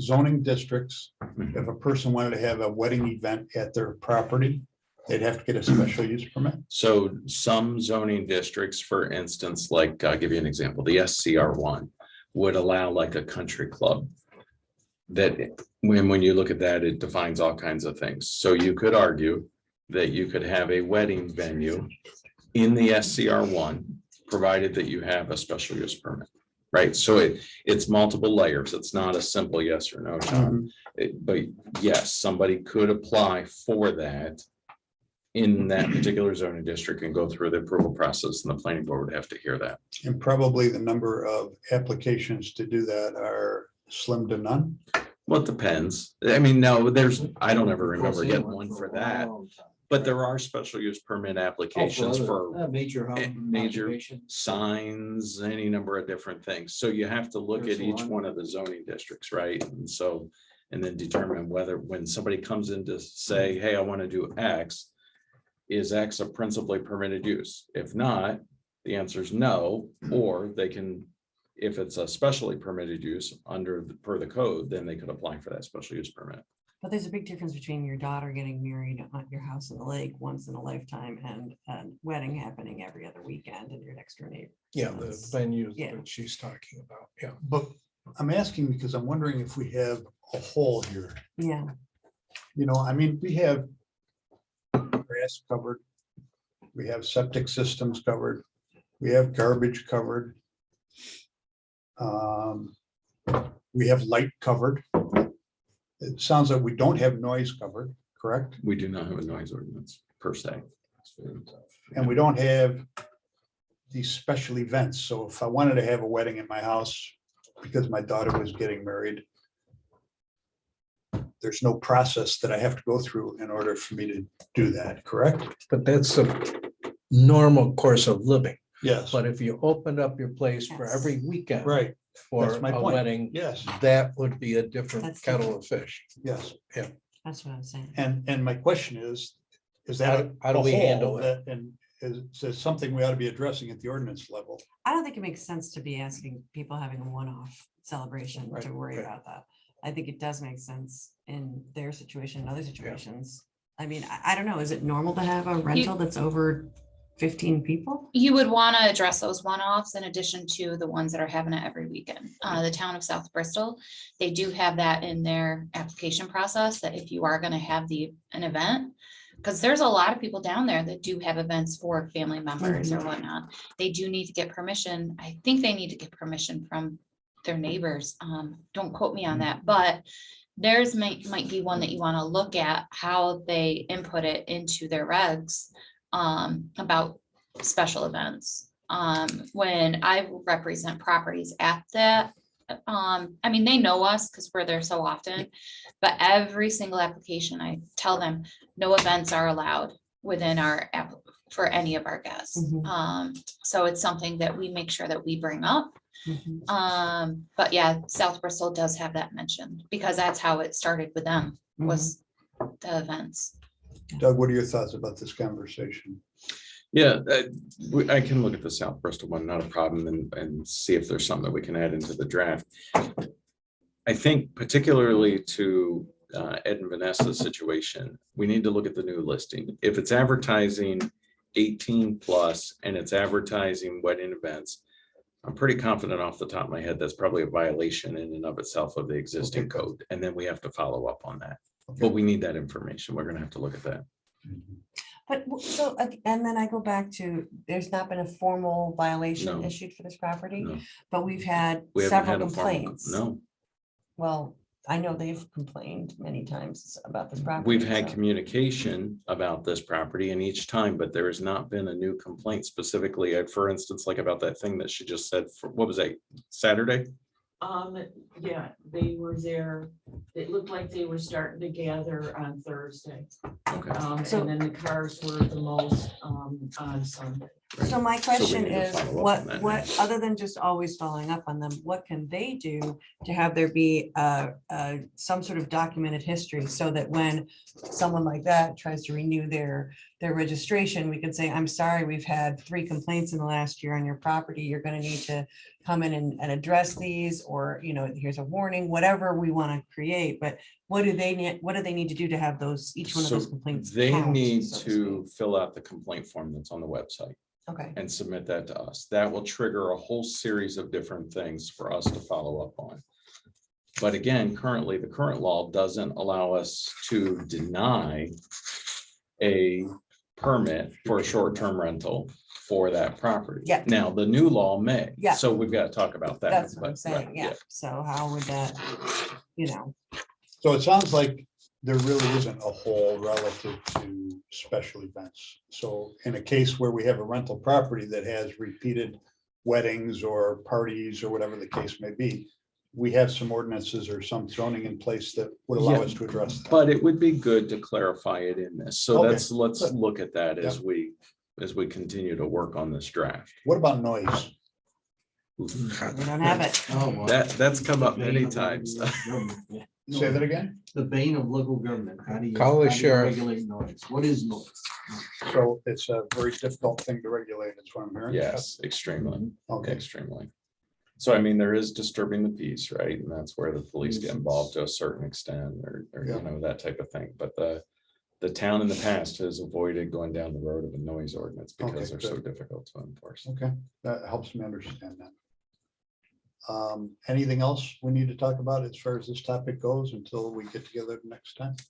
zoning districts, Mhm. if a person wanted to have a wedding event at their property, they'd have to get a special use permit. So some zoning districts, for instance, like, I'll give you an example, the SCR1 would allow like a country club. That when you look at that, it defines all kinds of things. So you could argue that you could have a wedding venue in the SCR1, provided that you have a special use permit, right? So it's multiple layers. It's not a simple yes or no, Tom. But yes, somebody could apply for that in that particular zoning district and go through the approval process, and the planning board would have to hear that. And probably the number of applications to do that are slim to none. Well, it depends. I mean, no, I don't ever remember getting one for that, but there are special use permit applications for Major home major occupation. signs, any number of different things. So you have to look at each one of the zoning districts, right? And so, and then determine whether, when somebody comes in to say, hey, I want to do X, is X a principally permitted use? If not, the answer is no, or they can, if it's a specially permitted use per the code, then they could apply for that special use permit. But there's a big difference between your daughter getting married at your house in the lake once in a lifetime and a wedding happening every other weekend in your next door neighbor. Yeah, the venue Yeah. that she's talking about, yeah. But I'm asking because I'm wondering if we have a hole here. Yeah. You know, I mean, we have grass covered. We have septic systems covered. We have garbage covered. We have light covered. It sounds like we don't have noise covered, correct? We do not have a noise ordinance per se. And we don't have these special events. So if I wanted to have a wedding in my house because my daughter was getting married, there's no process that I have to go through in order for me to do that, correct? But that's a normal course of living. Yes, But if you opened up your place for Yes. every weekend right, for That's my a point. wedding, yes, that would be a different That's kettle of fish. yes. That's what I'm saying. And my question is that? How do a we hole handle it? that- And is it something we ought to be addressing at the ordinance level? I don't think it makes sense to be asking people having a one-off celebration Right, to worry right. about that. I think it does make sense in their situation and other situations. I mean, I don't know, is it normal to have a rental that's over 15 people? You would want to address those one-offs in addition to the ones that are having it every weekend. The town of South Bristol, they do have that in their application process, that if you are going to have an event, because there's a lot of people down there that do have events for family members or whatnot. They do need to get permission. I think they need to get permission from their neighbors. Don't quote me on that, but theirs might be one that you want to look at, how they input it into their regs about special events. When I represent properties at that, I mean, they know us because we're there so often, but every single application, I tell them, no events are allowed within our app for any of our guests. So it's something that we make sure that we bring up. But yeah, South Bristol does have that mentioned because that's how it started with them, was the events. Doug, what are your thoughts about this conversation? Yeah, I can look at the South Bristol one, not a problem, and see if there's something that we can add into the draft. I think particularly to Ed and Vanessa's situation, we need to look at the new listing. If it's advertising 18 plus and it's advertising wedding events, I'm pretty confident off the top of my head, that's probably a violation in and of itself of the existing code. And then we have to follow up on that. But we need that information. We're gonna have to look at that. But so, and then I go back to, there's not been a formal violation No. issued for this property, No. but we've had We haven't several had a formal- complaints. No, Well, I know they've complained many times about this property. we've had so- communication about this property and each time, but there has not been a new complaint specifically, for instance, like about that thing that she just said, for what was that, Saturday? Yeah, they were there. It looked like they were starting to gather on Thursday. Okay. So- And then the cars were the most on Sunday. So my question need to is, follow up what, on that. other than just always following up on them, what can they do to have there be some sort of documented history so that when someone like that tries to renew their registration, we can say, I'm sorry, we've had 3 complaints in the last year on your property. You're going to need to come in and address these, or, you know, here's a warning, whatever we want to create. But what do they need to do to have those, each one of those So complaints? they count, need so to fill out the complaint form that's on the website Okay. and submit that to us. That will trigger a whole series of different things for us to follow up on. But again, currently, the current law doesn't allow us to deny a permit for a short-term rental for that property. Yeah. Now, the new law may. Yeah. So we've got to talk about that. That's what I'm but, saying, right, yeah. So how would that, you know, So it sounds like there really isn't a hole relative to special events. So in a case where we have a rental property that has repeated weddings or parties or whatever the case may be, we have some ordinances or some zoning in place that would allow Yeah. us to address that. But it would be good to clarify it in this. So Okay. let's look at that as we continue to work on this draft. What about noise? we don't have it. Oh, well. That's come up many The bane of times. local government, yeah. Say that again? The bane of local government. How do you? Call the how do you sheriff. Regulate noise. What is noise? So it's a very difficult thing to regulate, is what I'm hearing. Yes, extremely, Okay. extremely. So I mean, there is disturbing the peace, right? And that's where the police get involved to a certain extent, or Yeah. you know, that type of thing. But the town in the past has avoided going down the road of a noise ordinance because Okay, they're so good. difficult to enforce. Okay, that helps me understand that. Anything else we need to talk about as far as this topic goes until we get together next time? Do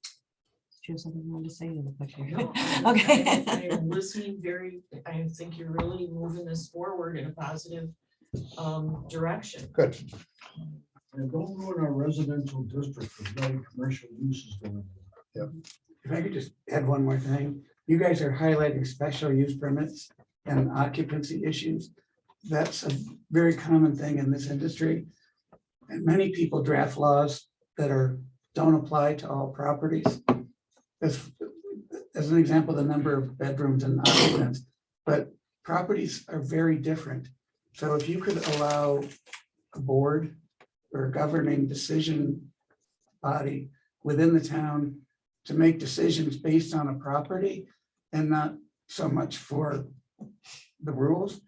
you have something you want to say? You look like you're- No, Okay. I'm listening I think you're really moving this forward in a positive direction. Good. And don't ruin our residential district with no commercial uses going on. If I could just add one more thing, you guys are highlighting special use permits and occupancy issues. That's a very common thing in this industry. And many people draft laws that don't apply to all properties. As an example, the number of bedrooms and occupants, but properties are very different. So if you could allow a board or a governing decision body within the town to make decisions based on a property and not so much for the rules,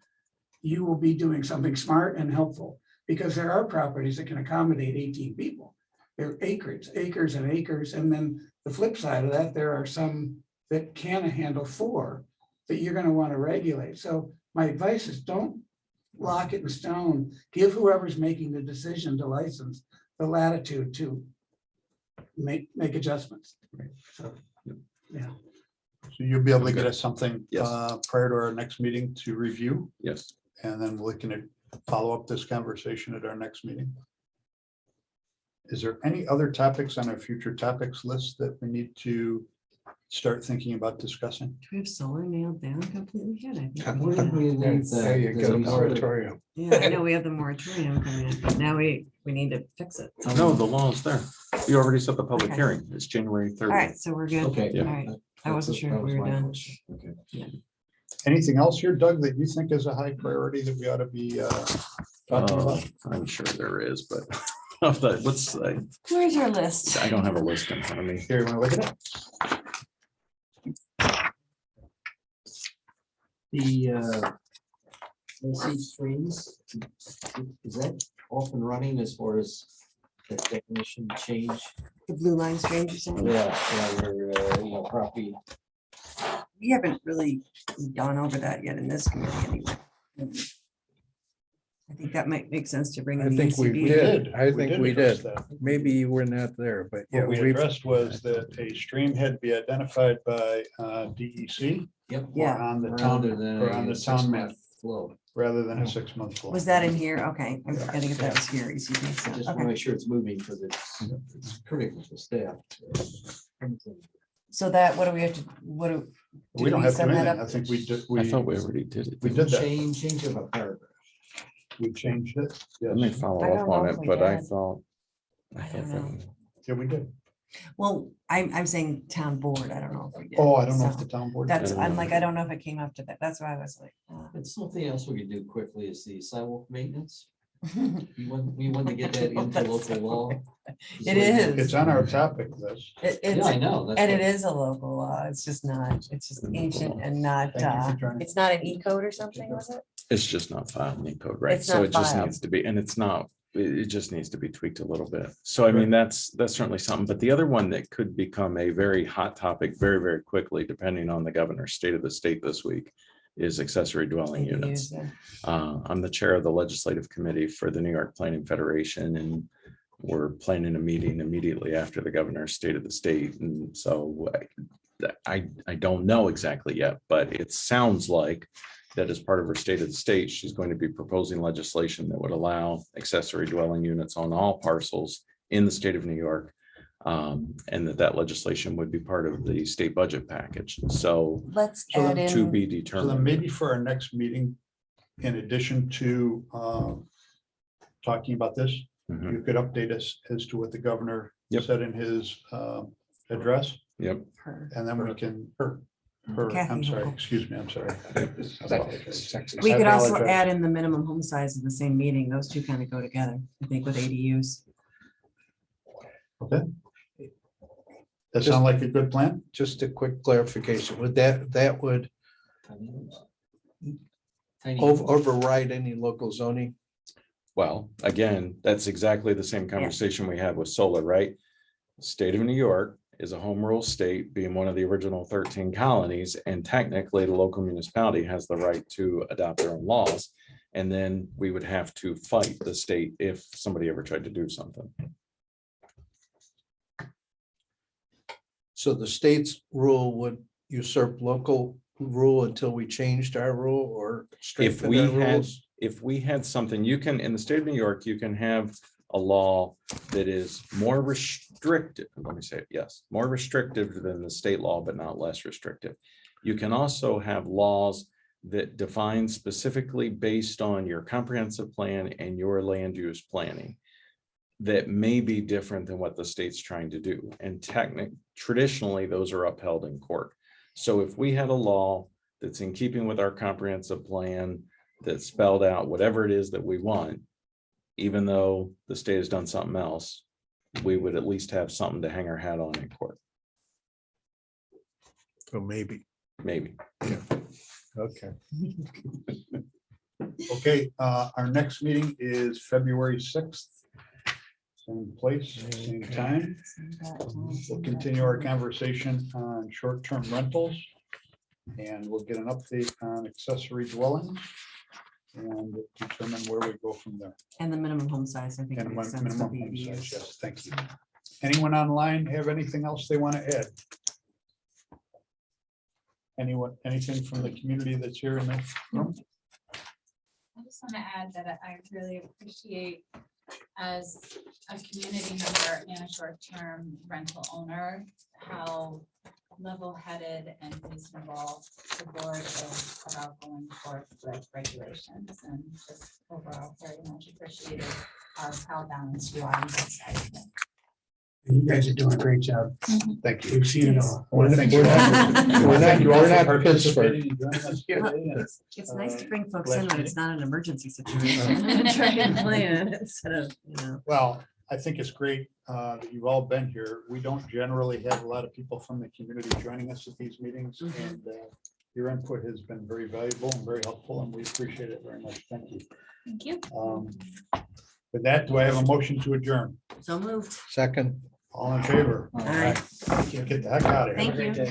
you will be doing something smart and helpful, because there are properties that can accommodate 18 people. They're acres and acres. And then the flip side of that, there are some that can handle 4 that you're going to want to regulate. So my advice is don't lock it in stone. Give whoever's making the decision to license the latitude to make adjustments. So, yeah. So you'll be able to get us something Yes. prior to our next meeting to review, Yes. and then we can follow up this conversation at our next meeting. Is there any other topics on our future topics list that we need to start thinking about discussing? Do we have solar nailed down completely yet? I think Where we did we leave There that? you go, We sort of- moratorium. Yeah, I know we have the moratorium coming in, but now we need to fix it. No, the law is there. You already set the public Okay. hearing. It's January All 30th. right, so we're good. Okay. All right. I wasn't sure if That was we were my done. question. Okay. Anything else here, Doug, that you think is a high priority that we ought to be talking about? I'm sure there is, but what's, Where's your list? I don't have a list in front of me. Here, you want to look at it? The AC streams, is that off and running as far as the definition change? The blue line streams, you're saying? Yeah, where, property. We haven't really gone over that yet in this committee anyway. I think that might make sense to bring I in the think we ECB. did. I think we address did. that. Maybe we're not there, but yeah. What we we've- addressed was that a stream had to be identified by DEC Yep. or Yeah. on the Rather town, than or on the a town map, 6-month flow. rather than a 6-month flow. Was that in here? Okay, I'm forgetting if that was here, ECB. I so, just want to okay. make sure it's moving because it's critical to staff. So that, what do we have to, what do? We did don't have to do send that anything. I up? think we did, I thought we already did it. we did that. Change of a paragraph. We changed it. Let me Yes. follow I don't up know on if it, we but I did. thought. I don't know. Yeah, we did. Well, I'm saying town board. I don't know if we did. Oh, I don't know if so the town board. That's, don't I'm know. like, I don't know if it came up to that. That's why I was like. And something else we could do quickly is the sidewalk maintenance. We want to get that into That's local so law. It is. It's on our topic list. Yeah, I know. that's And it what- is a local law. It's just not, it's just ancient and not, Thank you for joining. it's not an E code or something, was it? It's just not filed in code, right? It's So not it just filed. needs to be, and it's not, it just needs to be tweaked a little bit. So I mean, that's certainly something, but the other one that could become a very hot topic very, very quickly, depending on the governor's state of the state this week, is accessory dwelling units. ADUs, yeah. I'm the chair of the legislative committee for the New York Planning Federation, and we're planning a meeting immediately after the governor's state of the state. And so I don't know exactly yet, but it sounds like that as part of her state of the state, she's going to be proposing legislation that would allow accessory dwelling units on all parcels in the state of New York. And that legislation would be part of the state budget package. So Let's So add to in, be So then determined. maybe for our next meeting, in addition to talking about this, Mhm. you could update us as to what the governor Yep. said in his address, Yep. her. and then we can, I'm Kathy. sorry, excuse me, I'm sorry. I apologize. We I could also apologize. add in the minimum home size in the same meeting. Those two kind of go together, I think, with ADUs. That sound like a good plan? Just a quick clarification, would that would Tiny- override any local zoning? Well, again, that's exactly the same conversation we had with solar, right? State of New York is a home rule state, being one of the original 13 colonies, and technically the local municipality has the right to adopt their own laws. And then we would have to fight the state if somebody ever tried to do something. So the state's rule would usurp local rule until we changed our rule or If strengthened we our had, rules? if we had something, you can, in the state of New York, you can have a law that is more restrictive, let me say it, yes, more restrictive than the state law, but not less restrictive. You can also have laws that define specifically based on your comprehensive plan and your land use planning that may be different than what the state's trying to do. And traditionally, those are upheld in court. So if we had a law that's in keeping with our comprehensive plan, that spelled out whatever it is that we want, even though the state has done something else, we would at least have something to hang our hat on in court, Or maybe, maybe. okay. Okay, our next meeting is February 6th. Same place, same time. We'll continue our conversation on short-term rentals. And we'll get an update on accessory dwellings. And determine where we go from there. And the minimum home size, I think. And makes sense minimum with home size, ADUs. yes, thank you. Anyone online have anything else they want to add? Anyone, anything from the community that's here in the room? I just want to add that I really appreciate, as a community member and a short-term rental owner, how level-headed and reasonable the board is about going forth with regulations, and just overall very much appreciated of how balanced you are on this side of it. You guys are doing a great job. Thank you. We've seen it all. I want to thank you. We're not- all. we're not- Thank you all we're for not participating and joining us today, and, It's nice to bring folks last in when meeting. it's not an emergency situation. Try and plan instead of, Well, I think it's great that you've all been here. We don't generally have a lot of people from the community joining us at these meetings, and your input has been very valuable and very helpful, and we appreciate it very much. Thank you. Thank you. With that, do I have a motion to adjourn? So moved. Second. All in favor? Aye. Get the heck out of here. Thank you.